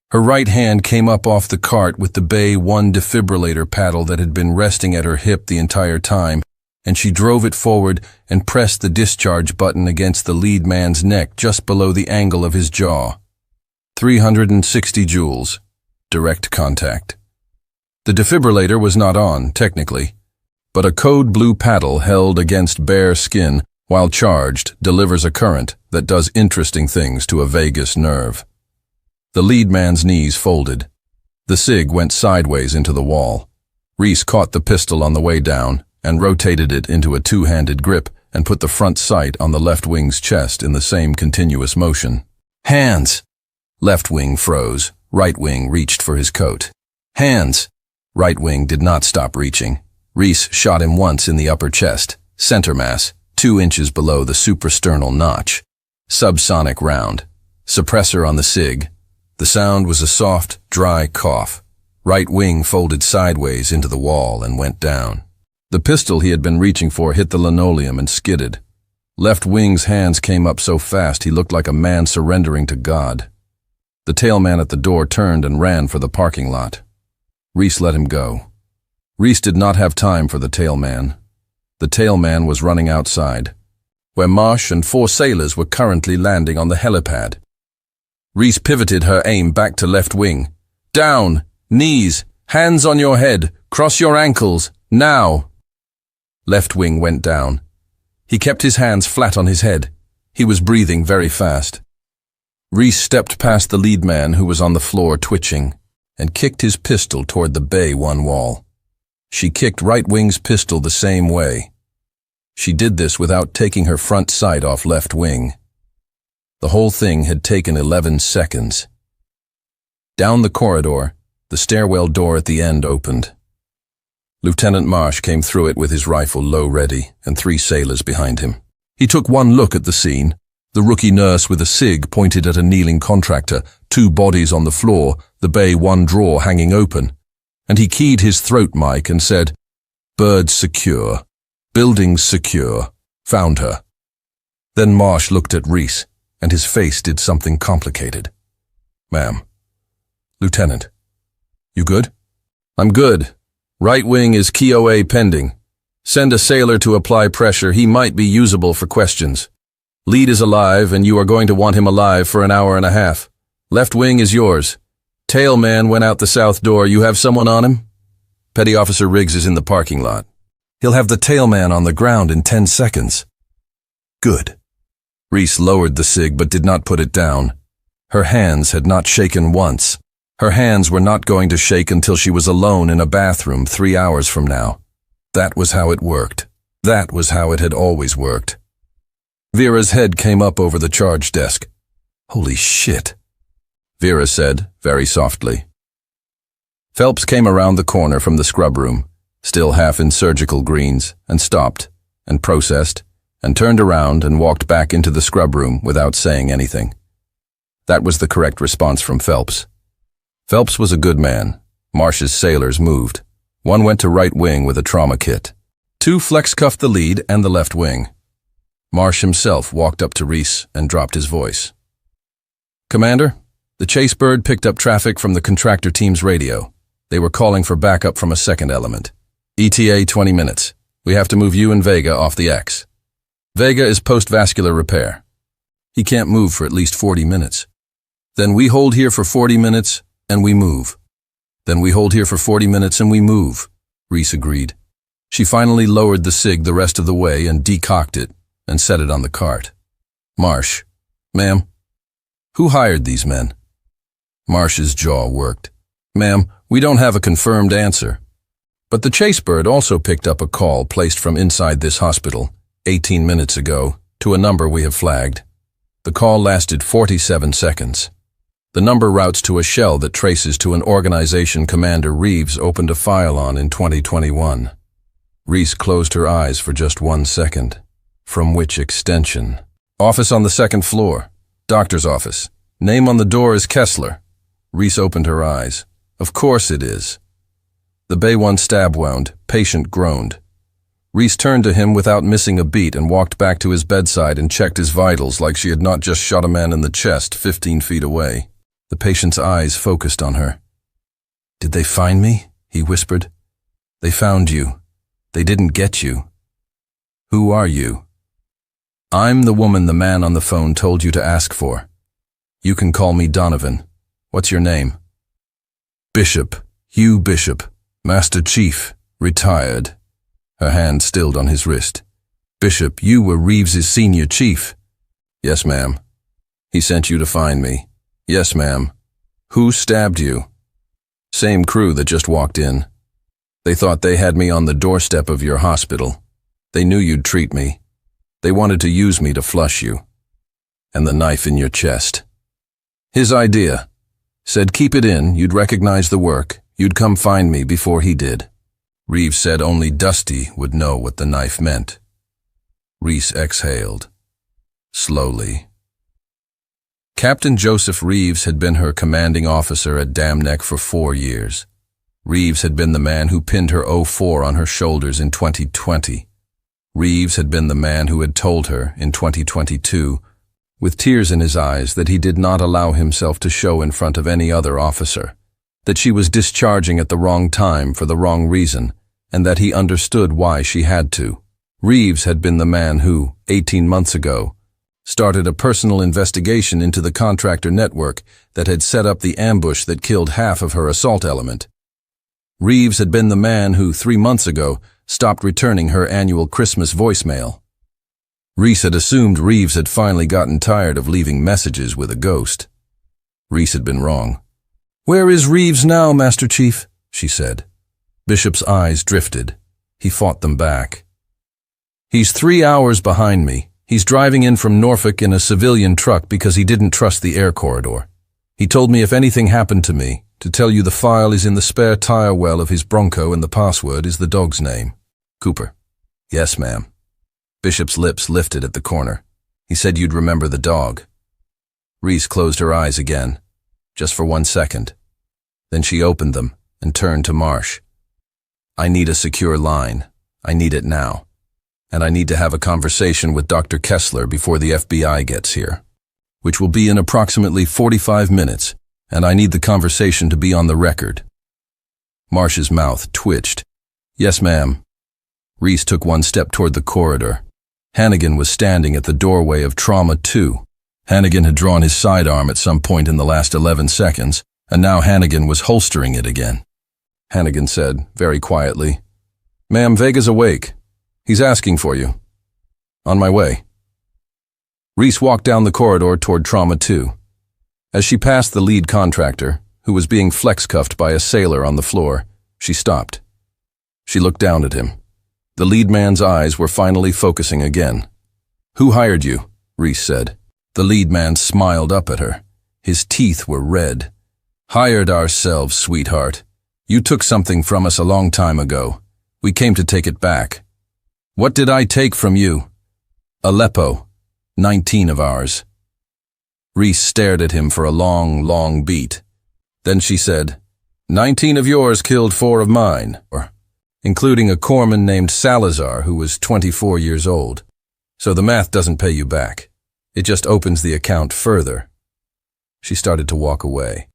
Her right hand came up off the cart with the Bay 1 defibrillator paddle that had been resting at her hip the entire time, and she drove it forward and pressed the discharge button against the lead man's neck just below the angle of his jaw. 360 joules. Direct contact. The defibrillator was not on, technically, but a code blue paddle held against bare skin while charged delivers a current that does interesting things to a vagus nerve. The lead man's knees folded. The SIG went sideways into the wall. Reese caught the pistol on the way down and rotated it into a two-handed grip and put the front sight on the left wing's chest in the same continuous motion. "Hands!" Left wing froze. Right wing reached for his coat. "Hands!" Right wing did not stop reaching. Reese shot him once in the upper chest, center mass, 2 inches below the suprasternal notch. Subsonic round. Suppressor on the SIG. The sound was a soft, dry cough. Right wing folded sideways into the wall and went down. The pistol he had been reaching for hit the linoleum and skidded. Left wing's hands came up so fast he looked like a man surrendering to God. The tailman at the door turned and ran for the parking lot. Reese let him go. Reese did not have time for the tailman. The tailman was running outside, where Marsh and 4 sailors were currently landing on the helipad. Reese pivoted her aim back to left wing. "Down! Knees! Hands on your head! Cross your ankles! Now!" Left wing went down. He kept his hands flat on his head. He was breathing very fast. Reese stepped past the lead man who was on the floor twitching and kicked his pistol toward the Bay 1 wall. She kicked right wing's pistol the same way. She did this without taking her front sight off left wing. The whole thing had taken 11 seconds. Down the corridor, the stairwell door at the end opened. Lieutenant Marsh came through it with his rifle low ready and 3 sailors behind him. He took one look at the scene, the rookie nurse with a SIG pointed at a kneeling contractor, 2 bodies on the floor, the Bay 1 drawer hanging open, and he keyed his throat mic and said, "Birds secure. Buildings secure. Found her." Then Marsh looked at Reese, and his face did something complicated. "Ma'am." "Lieutenant. You good?" "I'm good. Right wing is KOA pending. Send a sailor to apply pressure. He might be usable for questions. Lead is alive, and you are going to want him alive for an hour and a half. Left wing is yours. Tailman went out the south door. You have someone on him?" "Petty Officer Riggs is in the parking lot. He'll have the tailman on the ground in 10 seconds. "Good." Reese lowered the SIG but did not put it down. Her hands had not shaken once. Her hands were not going to shake until she was alone in a bathroom 3 hours from now. That was how it worked. That was how it had always worked. Vera's head came up over the charge desk. "Holy shit," Vera said, very softly. Phelps came around the corner from the scrub room, still half in surgical greens, and stopped, and processed, and turned around and walked back into the scrub room without saying anything. That was the correct response from Phelps. Phelps was a good man. Marsh's sailors moved. One went to right wing with a trauma kit. Two flex-cuffed the lead and the left wing. Marsh himself walked up to Reese and dropped his voice. "Commander, the Chase Bird picked up traffic from the contractor team's radio. They were calling for backup from a second element. ETA 20 minutes. We have to move you and Vega off the X. Vega is post-vascular repair. He can't move for at least 40 minutes. Then we hold here for 40 minutes and we move. Then we hold here for 40 minutes and we move," Reese agreed. She finally lowered the SIG the rest of the way and decocked it and set it on the cart. "Marsh, ma'am, who hired these men?" Marsh's jaw worked. "Ma'am, we don't have a confirmed answer. But the Chase Bird also picked up a call placed from inside this hospital 18 minutes ago to a number we have flagged. The call lasted 47 seconds. The number routes to a shell that traces to an organization Commander Reeves opened a file on in 2021. Reese closed her eyes for just 1 second. From which extension? "Office on the second floor. Doctor's office. Name on the door is Kessler." Reese opened her eyes. "Of course it is." The Bay 1 stab wound. Patient groaned. Reese turned to him without missing a beat and walked back to his bedside and checked his vitals like she had not just shot a man in the chest 15 feet away. The patient's eyes focused on her. "Did they find me?" he whispered. "They found you. They didn't get you. Who are you?" "I'm the woman the man on the phone told you to ask for. You can call me Donovan. What's your name?" "Bishop. Hugh Bishop. Master Chief. Retired." Her hand stilled on his wrist. "Bishop, you were Reeves's senior chief." "Yes, ma'am." "He sent you to find me." "Yes, ma'am." "Who stabbed you?" "Same crew that just walked in. They thought they had me on the doorstep of your hospital. They knew you'd treat me. They wanted to use me to flush you. And the knife in your chest. His idea. Said keep it in, you'd recognize the work, you'd come find me before he did. Reeves said only Dusty would know what the knife meant." Reese exhaled. Slowly. Captain Joseph Reeves had been her commanding officer at Dam Neck for 4 years. Reeves had been the man who pinned her 04 on her shoulders in 2020. Reeves had been the man who had told her, in 2022, with tears in his eyes, that he did not allow himself to show in front of any other officer, that she was discharging at the wrong time for the wrong reason, and that he understood why she had to. Reeves had been the man who, 18 months ago, started a personal investigation into the contractor network that had set up the ambush that killed half of her assault element. Reeves had been the man who, 3 months ago, stopped returning her annual Christmas voicemail. Reese had assumed Reeves had finally gotten tired of leaving messages with a ghost. Reese had been wrong. "Where is Reeves now, Master Chief?" she said. Bishop's eyes drifted. He fought them back. "He's 3 hours behind me. He's driving in from Norfolk in a civilian truck because he didn't trust the air corridor. He told me if anything happened to me, to tell you the file is in the spare tire well of his Bronco and the password is the dog's name. Cooper." "Yes, ma'am." Bishop's lips lifted at the corner. "He said you'd remember the dog." Reese closed her eyes again, just for 1 second. Then she opened them and turned to Marsh. "I need a secure line. I need it now. And I need to have a conversation with Dr. Kessler before the FBI gets here, which will be in approximately 45 minutes, and I need the conversation to be on the record." Marsh's mouth twitched. "Yes, ma'am." Reese took 1 step toward the corridor. Hannigan was standing at the doorway of Trauma 2. Hannigan had drawn his sidearm at some point in the last 11 seconds, and now Hannigan was holstering it again. Hannigan said, very quietly, "Ma'am, Vega's awake. He's asking for you." "On my way." Reese walked down the corridor toward Trauma 2. As she passed the lead contractor, who was being flex-cuffed by a sailor on the floor, she stopped. She looked down at him. The lead man's eyes were finally focusing again. "Who hired you?" Reese said. The lead man smiled up at her. His teeth were red. "Hired ourselves, sweetheart. You took something from us a long time ago. We came to take it back." "What did I take from you?" "Aleppo. 19 of ours." Reese stared at him for a long beat. Then she said, 19 of yours killed 4 of mine, including a corpsman named Salazar who was 24 years old. So the math doesn't pay you back. It just opens the account further." She started to walk away.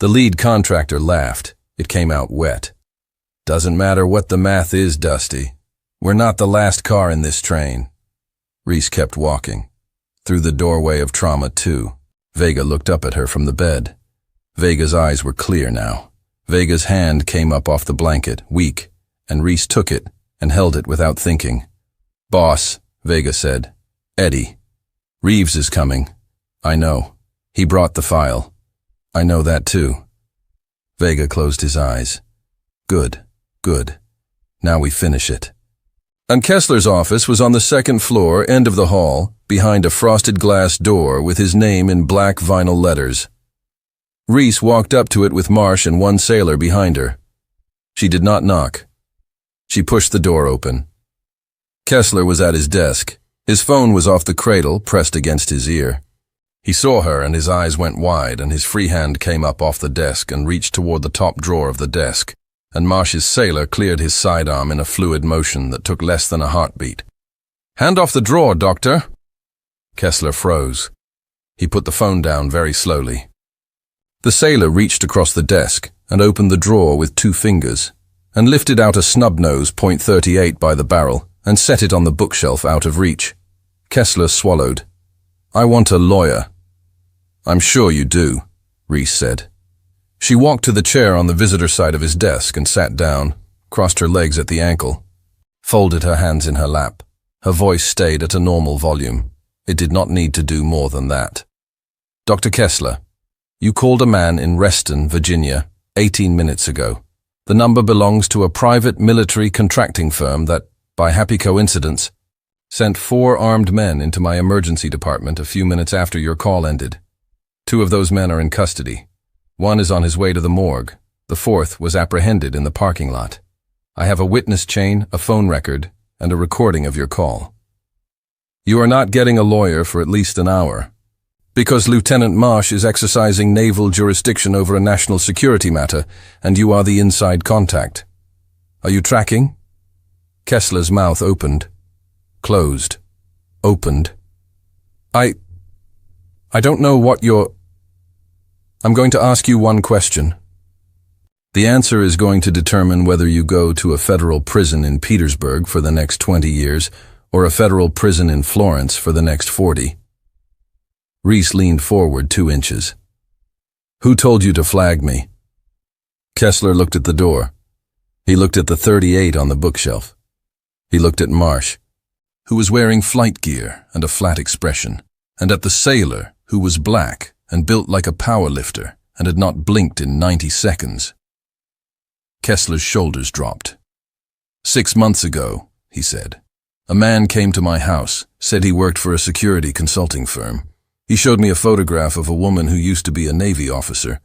The lead contractor laughed. It came out wet. "Doesn't matter what the math is, Dusty. We're not the last car in this train." Reese kept walking. Through the doorway of Trauma 2, Vega looked up at her from the bed. Vega's eyes were clear now. Vega's hand came up off the blanket, weak, and Reese took it and held it without thinking. "Boss," Vega said. "Eddie. Reeves is coming." "I know. He brought the file." "I know that too." Vega closed his eyes. Good. Now we finish it." And Kessler's office was on the second floor, end of the hall, behind a frosted glass door with his name in black vinyl letters. Reese walked up to it with Marsh and one sailor behind her. She did not knock. She pushed the door open. Kessler was at his desk. His phone was off the cradle, pressed against his ear. He saw her and his eyes went wide and his free hand came up off the desk and reached toward the top drawer of the desk, and Marsh's sailor cleared his sidearm in a fluid motion that took less than a heartbeat. "Hand off the drawer, Doctor." Kessler froze. He put the phone down very slowly. The sailor reached across the desk and opened the drawer with 2 fingers and lifted out a snub-nose .38 by the barrel and set it on the bookshelf out of reach. Kessler swallowed. "I want a lawyer." "I'm sure you do," Reese said. She walked to the chair on the visitor side of his desk and sat down, crossed her legs at the ankle, folded her hands in her lap. Her voice stayed at a normal volume. It did not need to do more than that. "Dr. Kessler, you called a man in Reston, Virginia, 18 minutes ago. The number belongs to a private military contracting firm that, by happy coincidence, sent 4 armed men into my emergency department a few minutes after your call ended. 2 of those men are in custody. 1 is on his way to the morgue. The 4th was apprehended in the parking lot. I have a witness chain, a phone record, and a recording of your call. You are not getting a lawyer for at least an hour, because Lieutenant Marsh is exercising naval jurisdiction over a national security matter, and you are the inside contact. Are you tracking?" Kessler's mouth opened, closed, opened. I don't know what you're... I'm going to ask you one question. The answer is going to determine whether you go to a federal prison in Petersburg for the next 20 years or a federal prison in Florence for the next 40. Reese leaned forward 2 inches. "Who told you to flag me?" Kessler looked at the door. He looked at the .38 on the bookshelf. He looked at Marsh, who was wearing flight gear and a flat expression, and at the sailor, who was black and built like a power lifter and had not blinked in 90 seconds. Kessler's shoulders dropped. 6 months ago, he said, a man came to my house, said he worked for a security consulting firm. He showed me a photograph of a woman who used to be a Navy officer.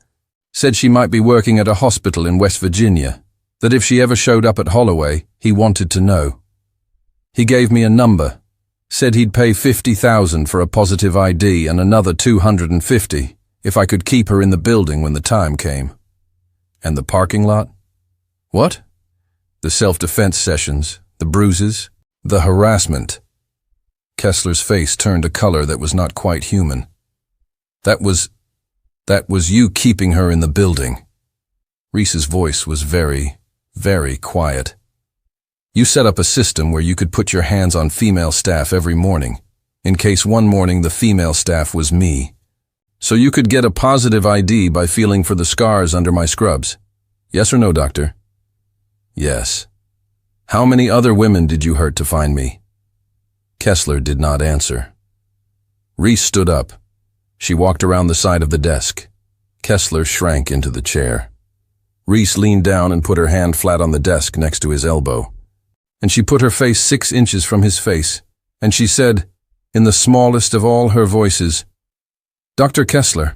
Said she might be working at a hospital in West Virginia, that if she ever showed up at Holloway, he wanted to know. He gave me a number, said he'd pay $50,000 for a positive ID and another $250 if I could keep her in the building when the time came. And the parking lot? What? The self-defense sessions, the bruises, the harassment. Kessler's face turned a color that was not quite human. That was you keeping her in the building. Reese's voice was very, very quiet. You set up a system where you could put your hands on female staff every morning, in case one morning the female staff was me. So you could get a positive ID by feeling for the scars under my scrubs. Yes or no, doctor? Yes. How many other women did you hurt to find me? Kessler did not answer. Reese stood up. She walked around the side of the desk. Kessler shrank into the chair. Reese leaned down and put her hand flat on the desk next to his elbow. and she put her face 6 inches from his face, and she said, in the smallest of all her voices, "Dr. Kessler,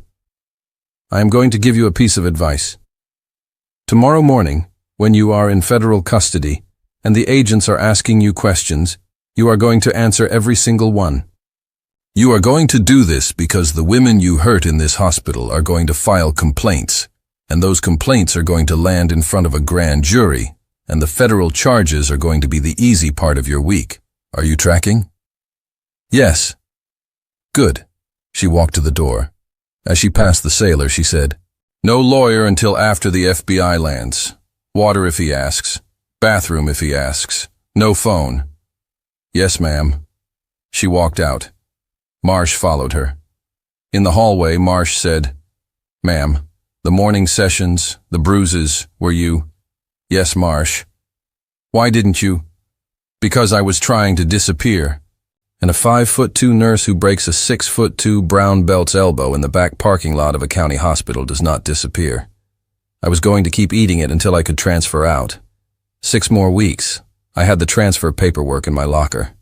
I am going to give you a piece of advice. Tomorrow morning, when you are in federal custody and the agents are asking you questions, you are going to answer every single one. You are going to do this because the women you hurt in this hospital are going to file complaints, and those complaints are going to land in front of a grand jury, and the federal charges are going to be the easy part of your week. Are you tracking?" "Yes." "Good." She walked to the door. As she passed the sailor, she said, "No lawyer until after the FBI lands. Water if he asks. Bathroom if he asks. No phone." "Yes, ma'am." She walked out. Marsh followed her. In the hallway, Marsh said, "Ma'am, the morning sessions, the bruises, were you?" "Yes, Marsh." "Why didn't you?" "Because I was trying to disappear." And a 5'2" nurse who breaks a 6'2" brown belt's elbow in the back parking lot of a county hospital does not disappear. I was going to keep eating it until I could transfer out. 6 more weeks. I had the transfer paperwork in my locker.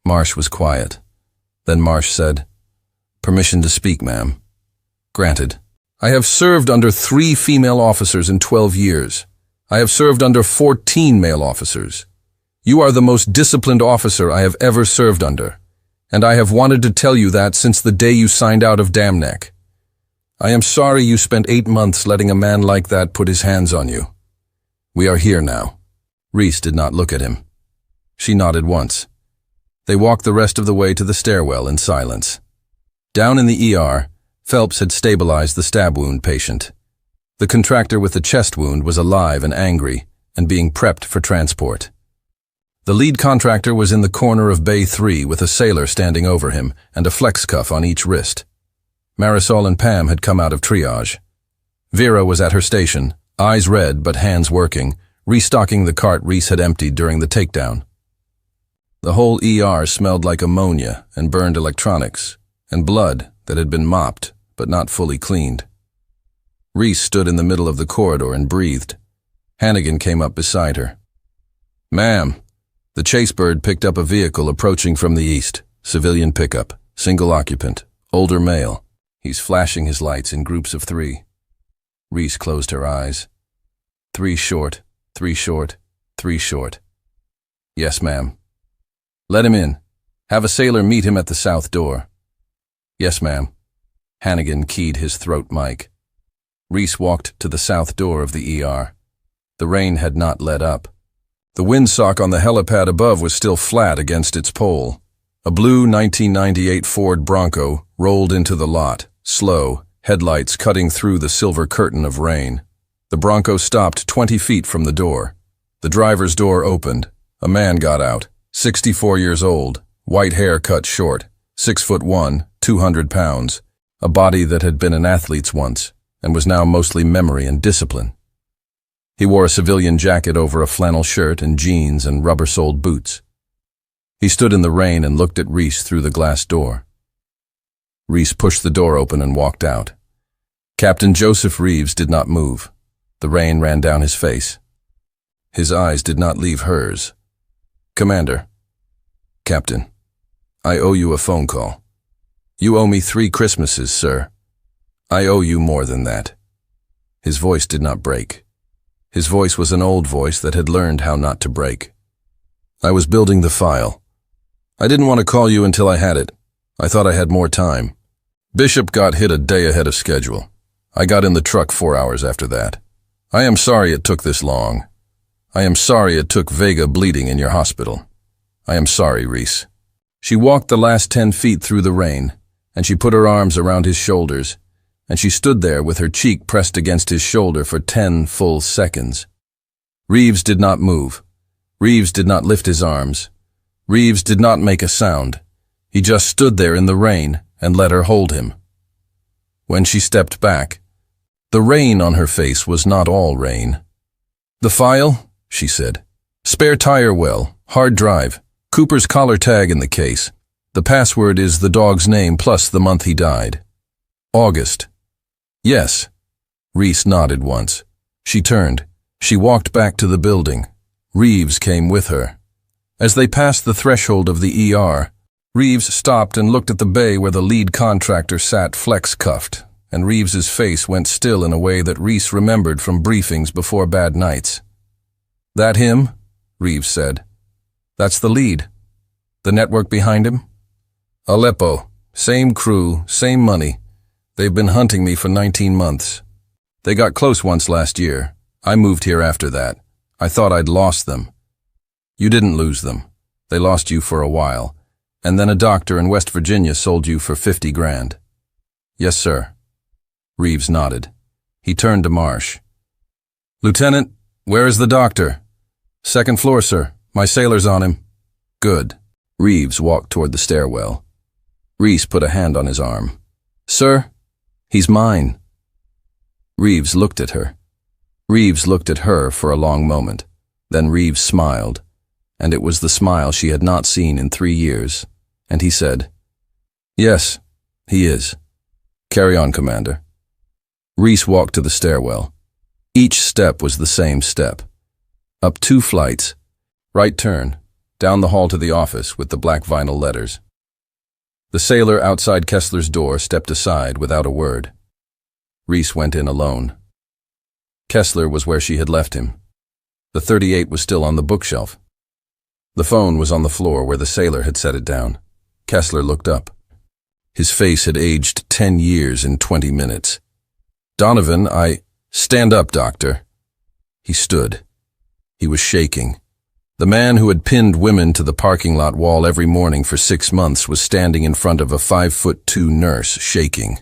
Marsh was quiet. Then Marsh said, "Permission to speak, ma'am." "Granted. I have served under 3 female officers in 12 years. I have served under 14 male officers. You are the most disciplined officer I have ever served under, and I have wanted to tell you that since the day you signed out of Dam Neck. I am sorry you spent 8 months letting a man like that put his hands on you. We are here now." Reese did not look at him. She nodded once. They walked the rest of the way to the stairwell in silence. Down in the ER, Phelps had stabilized the stab wound patient. The contractor with the chest wound was alive and angry and being prepped for transport. The lead contractor was in the corner of Bay 3 with a sailor standing over him and a flex cuff on each wrist. Marisol and Pam had come out of triage. Vera was at her station, eyes red but hands working, restocking the cart Reese had emptied during the takedown. The whole ER smelled like ammonia and burned electronics, and blood that had been mopped but not fully cleaned. Reese stood in the middle of the corridor and breathed. Hannigan came up beside her. "Ma'am." The chase bird picked up a vehicle approaching from the east. Civilian pickup, single occupant, older male. He's flashing his lights in groups of 3. Reese closed her eyes. 3 short, 3 short, 3 short. "Yes, ma'am." "Let him in. Have a sailor meet him at the south door." "Yes, ma'am." Hannigan keyed his throat mic. Reese walked to the south door of the ER. The rain had not let up. The windsock on the helipad above was still flat against its pole. A blue 1998 Ford Bronco rolled into the lot, slow, headlights cutting through the silver curtain of rain. The Bronco stopped 20 feet from the door. The driver's door opened. A man got out, 64 years old, white hair cut short, 6'1", 200 pounds, a body that had been an athlete's once and was now mostly memory and discipline. He wore a civilian jacket over a flannel shirt and jeans and rubber-soled boots. He stood in the rain and looked at Reese through the glass door. Reese pushed the door open and walked out. Captain Joseph Reeves did not move. The rain ran down his face. His eyes did not leave hers. "Commander." "Captain, I owe you a phone call." "You owe me 3 Christmases, sir." "I owe you more than that." His voice did not break. His voice was an old voice that had learned how not to break. "I was building the file. I didn't want to call you until I had it. I thought I had more time. Bishop got hit a day ahead of schedule. I got in the truck 4 hours after that. I am sorry it took this long. I am sorry it took Vega bleeding in your hospital. I am sorry, Reese." She walked the last 10 feet through the rain, and she put her arms around his shoulders, and she stood there with her cheek pressed against his shoulder for 10 full seconds. Reeves did not move. Reeves did not lift his arms. Reeves did not make a sound. He just stood there in the rain and let her hold him. When she stepped back, the rain on her face was not all rain. "The file?" she said. "Spare tire well, hard drive, Cooper's collar tag in the case. The password is the dog's name plus the month he died. August." "Yes." Reese nodded once. She turned. She walked back to the building. Reeves came with her. As they passed the threshold of the ER, Reeves stopped and looked at the bay where the lead contractor sat flex-cuffed, and Reeves's face went still in a way that Reese remembered from briefings before bad nights. "That him?" Reeves said. "That's the lead. The network behind him?" "Aleppo. Same crew, same money. They've been hunting me for 19 months. They got close once last year. I moved here after that. I thought I'd lost them." "You didn't lose them. They lost you for a while. And then a doctor in West Virginia sold you for 50 grand. "Yes, sir." Reeves nodded. He turned to Marsh. "Lieutenant, where is the doctor?" "Second floor, sir. My sailor's on him." "Good." Reeves walked toward the stairwell. Reese put a hand on his arm. "Sir, he's mine." Reeves looked at her. Reeves looked at her for a long moment. Then Reeves smiled, and it was the smile she had not seen in 3 years, and he said, "Yes, he is. Carry on, Commander." Reese walked to the stairwell. Each step was the same step. Up 2 flights, right turn, down the hall to the office with the black vinyl letters. The sailor outside Kessler's door stepped aside without a word. Reese went in alone. Kessler was where she had left him. The .38 was still on the bookshelf. The phone was on the floor where the sailor had set it down. Kessler looked up. His face had aged 10 years in 20 minutes. "Donovan, Stand up, Doctor." He stood. He was shaking. The man who had pinned women to the parking lot wall every morning for 6 months was standing in front of a 5'2" nurse, shaking.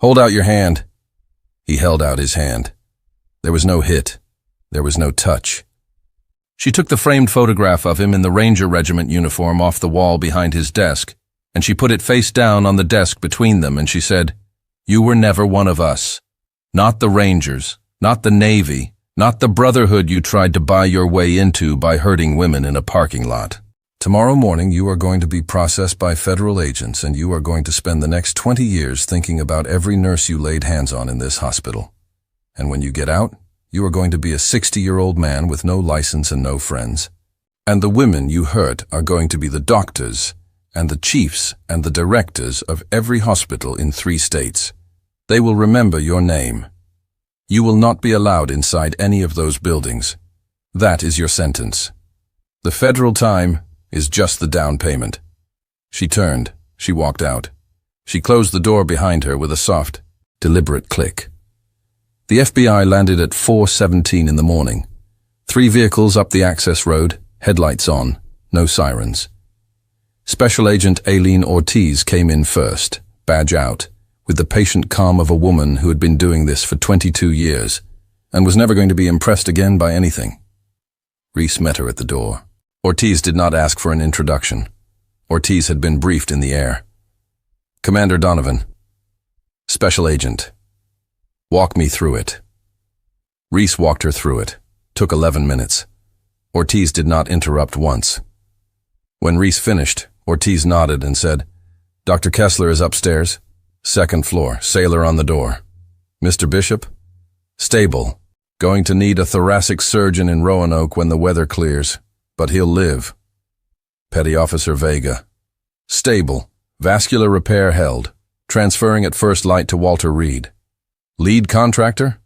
"Hold out your hand." He held out his hand. There was no hit. There was no touch. She took the framed photograph of him in the Ranger Regiment uniform off the wall behind his desk, and she put it face down on the desk between them, and she said, "You were never one of us. Not the Rangers, not the Navy, not the brotherhood you tried to buy your way into by hurting women in a parking lot. Tomorrow morning you are going to be processed by federal agents, and you are going to spend the next 20 years thinking about every nurse you laid hands on in this hospital. And when you get out, you are going to be a 60-year-old man with no license and no friends. And the women you hurt are going to be the doctors and the chiefs and the directors of every hospital in 3 states. They will remember your name. You will not be allowed inside any of those buildings. That is your sentence. The federal time is just the down payment." She turned. She walked out. She closed the door behind her with a soft, deliberate click. The FBI landed at 4:17 in the morning. 3 vehicles up the access road, headlights on, no sirens. Special Agent Aileen Ortiz came in first, badge out, with the patient calm of a woman who had been doing this for 22 years and was never going to be impressed again by anything. Reese met her at the door. Ortiz did not ask for an introduction. Ortiz had been briefed in the air. "Commander Donovan." "Special Agent." "Walk me through it." Reese walked her through it. Took 11 minutes. Ortiz did not interrupt once. When Reese finished, Ortiz nodded and said, "Dr. Kessler is upstairs. 2nd floor, sailor on the door. Mr. Bishop?" "Stable. Going to need a thoracic surgeon in Roanoke when the weather clears, but he'll live." Petty Officer Vega. "Stable. Vascular repair held. Transferring at first light to Walter Reed. Lead contractor?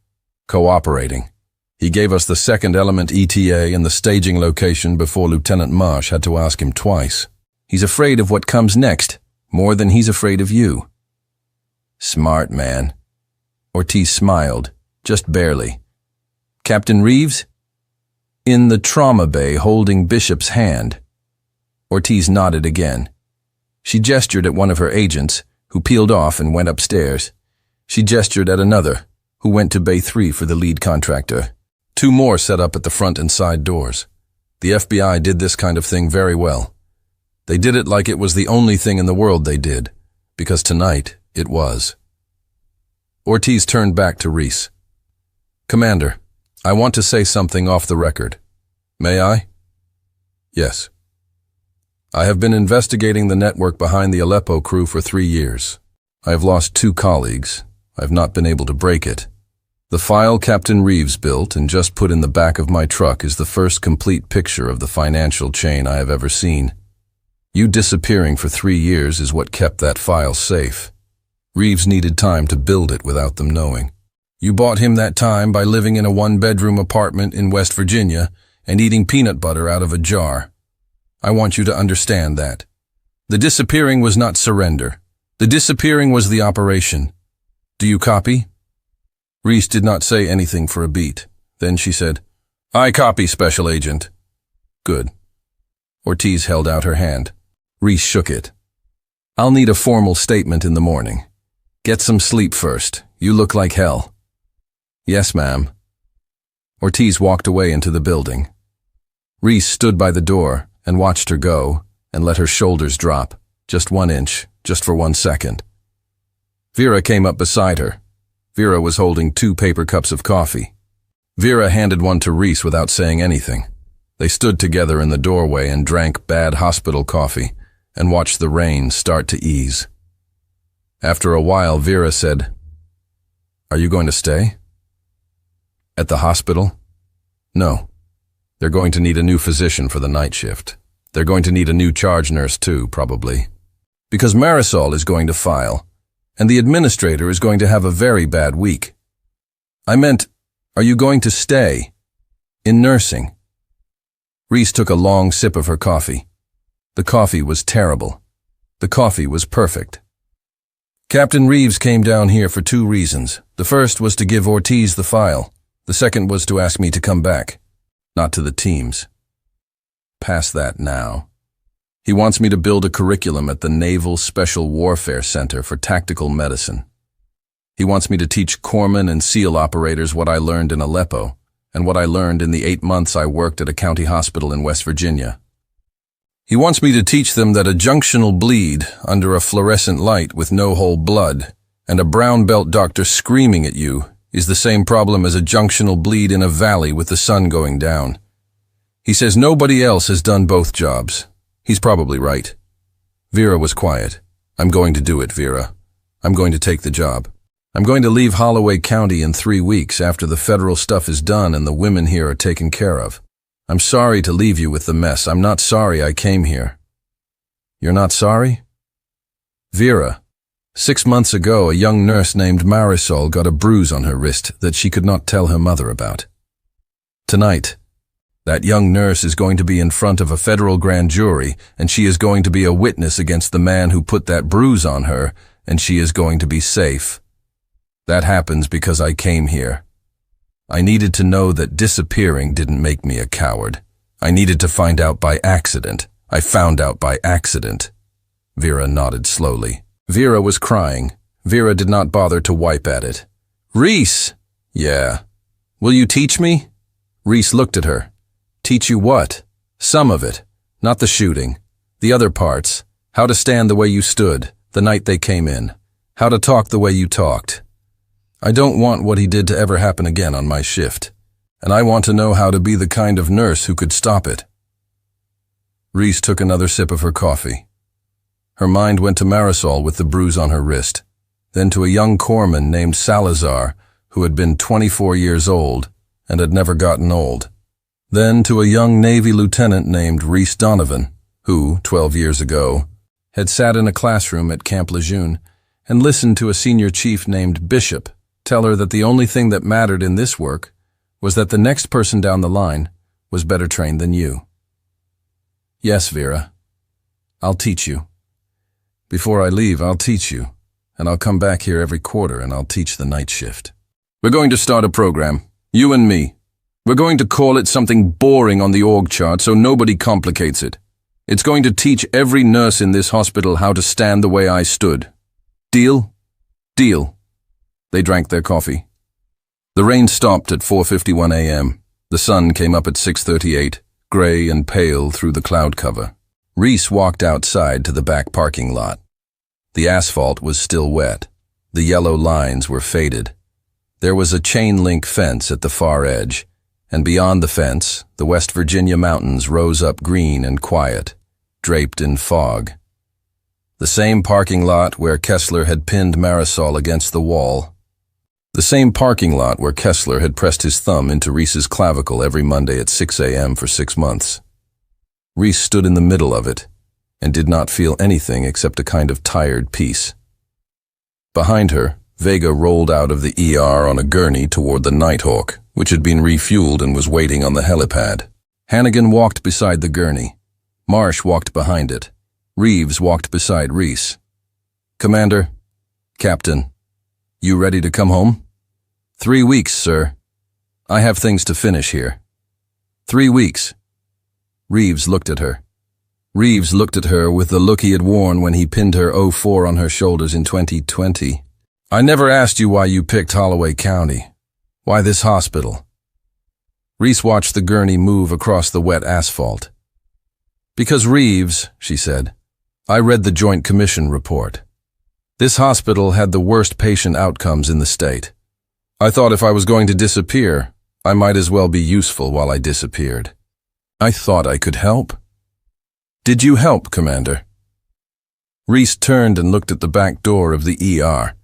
Cooperating. He gave us the 2nd element ETA and the staging location before Lieutenant Marsh had to ask him twice. He's afraid of what comes next, more than he's afraid of you." "Smart man." Ortiz smiled, just barely. "Captain Reeves?" "In the trauma bay holding Bishop's hand." Ortiz nodded again. She gestured at one of her agents, who peeled off and went upstairs. She gestured at another, who went to Bay 3 for the lead contractor. 2 more set up at the front and side doors. The FBI did this kind of thing very well. They did it like it was the only thing in the world they did, because tonight it was. Ortiz turned back to Reese. "Commander, I want to say something off the record. May I?" "Yes." "I have been investigating the network behind the Aleppo crew for 3 years. I have lost 2 colleagues. I have not been able to break it. The file Captain Reeves built and just put in the back of my truck is the first complete picture of the financial chain I have ever seen. You disappearing for 3 years is what kept that file safe. Reeves needed time to build it without them knowing. You bought him that time by living in a 1-bedroom apartment in West Virginia and eating peanut butter out of a jar. I want you to understand that. The disappearing was not surrender. The disappearing was the operation. Do you copy? Reese did not say anything for a beat. Then she said, I copy, Special Agent. Good. Ortiz held out her hand. Reese shook it. I'll need a formal statement in the morning. Get some sleep first. You look like hell. Yes, ma'am. Ortiz walked away into the building. Reese stood by the door and watched her go and let her shoulders drop, just 1 inch, just for 1 second. Vera came up beside her. Vera was holding 2 paper cups of coffee. Vera handed one to Reese without saying anything. They stood together in the doorway and drank bad hospital coffee and watched the rain start to ease. After a while, Vera said, Are you going to stay? At the hospital? No. They're going to need a new physician for the night shift. They're going to need a new charge nurse too, probably. Because Marisol is going to file, and the administrator is going to have a very bad week. I meant, are you going to stay? In nursing? Reese took a long sip of her coffee. The coffee was terrible. The coffee was perfect. Captain Reeves came down here for 2 reasons. The first was to give Ortiz the file. The second was to ask me to come back. Not to the teams. Past that now. He wants me to build a curriculum at the Naval Special Warfare Center for Tactical Medicine. He wants me to teach corpsmen and SEAL operators what I learned in Aleppo and what I learned in the 8 months I worked at a county hospital in West Virginia. He wants me to teach them that a junctional bleed under a fluorescent light with no whole blood and a brown belt doctor screaming at you is the same problem as a junctional bleed in a valley with the sun going down. He says nobody else has done both jobs. He's probably right. Vera was quiet. I'm going to do it, Vera. I'm going to take the job. I'm going to leave Holloway County in 3 weeks after the federal stuff is done and the women here are taken care of. I'm sorry to leave you with the mess. I'm not sorry I came here. You're not sorry? Vera, 6 months ago, a young nurse named Marisol got a bruise on her wrist that she could not tell her mother about. Tonight, that young nurse is going to be in front of a federal grand jury, and she is going to be a witness against the man who put that bruise on her, and she is going to be safe. That happens because I came here. I needed to know that disappearing didn't make me a coward. I needed to find out by accident. I found out by accident. Vera nodded slowly. Vera was crying. Vera did not bother to wipe at it. Reese! Yeah. Will you teach me? Reese looked at her. Teach you what? Some of it. Not the shooting. The other parts. How to stand the way you stood, the night they came in. How to talk the way you talked. I don't want what he did to ever happen again on my shift. And I want to know how to be the kind of nurse who could stop it. Reese took another sip of her coffee. Her mind went to Marisol with the bruise on her wrist, then to a young corpsman named Salazar, who had been 24 years old and had never gotten old. Then to a young Navy lieutenant named Reese Donovan, who, 12 years ago, had sat in a classroom at Camp Lejeune and listened to a senior chief named Bishop tell her that the only thing that mattered in this work was that the next person down the line was better trained than you. Yes, Vera, I'll teach you. Before I leave, I'll teach you, and I'll come back here every quarter and I'll teach the night shift. We're going to start a program, you and me. We're going to call it something boring on the org chart so nobody complicates it. It's going to teach every nurse in this hospital how to stand the way I stood. Deal? Deal. They drank their coffee. The rain stopped at 4:51 a.m. The sun came up at 6:38, gray and pale through the cloud cover. Reese walked outside to the back parking lot. The asphalt was still wet. The yellow lines were faded. There was a chain-link fence at the far edge, and beyond the fence, the West Virginia mountains rose up green and quiet, draped in fog. The same parking lot where Kessler had pinned Marisol against the wall. The same parking lot where Kessler had pressed his thumb into Reese's clavicle every Monday at 6 a.m. for 6 months. Reese stood in the middle of it and did not feel anything except a kind of tired peace. Behind her, Vega rolled out of the ER on a gurney toward the Nighthawk, which had been refueled and was waiting on the helipad. Hannigan walked beside the gurney. Marsh walked behind it. Reeves walked beside Reese. "Commander, Captain, you ready to come home?" "3 weeks, sir. I have things to finish here." 3 weeks. Reeves looked at her. Reeves looked at her with the look he had worn when he pinned her 04 on her shoulders in 2020. "I never asked you why you picked Holloway County. Why this hospital?" Reese watched the gurney move across the wet asphalt. "Because Reeves," she said, "I read the Joint Commission report. This hospital had the worst patient outcomes in the state. I thought if I was going to disappear, I might as well be useful while I disappeared. I thought I could help." "Did you help, Commander?" Reese turned and looked at the back door of the ER,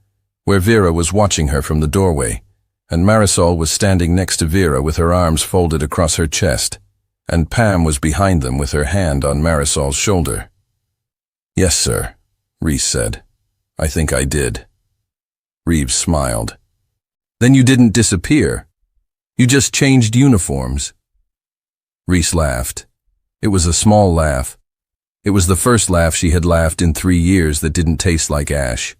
where Vera was watching her from the doorway, and Marisol was standing next to Vera with her arms folded across her chest, and Pam was behind them with her hand on Marisol's shoulder. "Yes, sir," Reese said. "I think I did." Reeves smiled. "Then you didn't disappear. You just changed uniforms." Reese laughed. It was a small laugh. It was the first laugh she had laughed in 3 years that didn't taste like ash.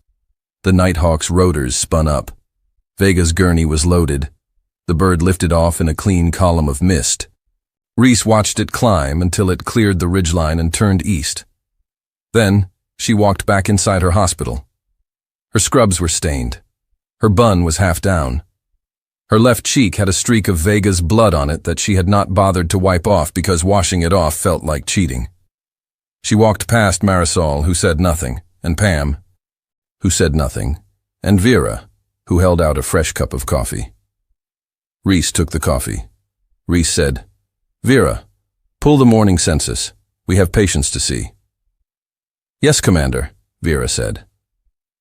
The Nighthawk's rotors spun up. Vega's gurney was loaded. The bird lifted off in a clean column of mist. Reese watched it climb until it cleared the ridgeline and turned east. Then, she walked back inside her hospital. Her scrubs were stained. Her bun was half down. Her left cheek had a streak of Vega's blood on it that she had not bothered to wipe off because washing it off felt like cheating. She walked past Marisol, who said nothing, and Pam, who said nothing, and Vera, who held out a fresh cup of coffee. Reese took the coffee. Reese said, "Vera, pull the morning census. We have patients to see." "Yes, Commander," Vera said.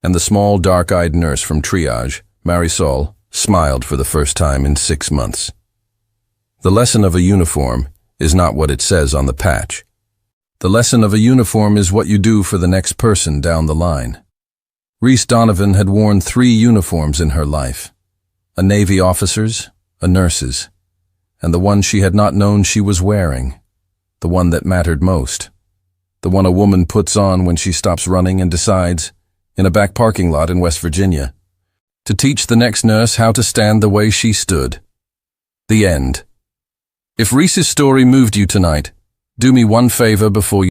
And the small, dark-eyed nurse from triage, Marisol, smiled for the first time in 6 months. The lesson of a uniform is not what it says on the patch. The lesson of a uniform is what you do for the next person down the line. Reese Donovan had worn 3 uniforms in her life: a Navy officer's, a nurse's, and the one she had not known she was wearing, the one that mattered most, the one a woman puts on when she stops running and decides, in a back parking lot in West Virginia, to teach the next nurse how to stand the way she stood. The end. If Reese's story moved you tonight, do me one favor before you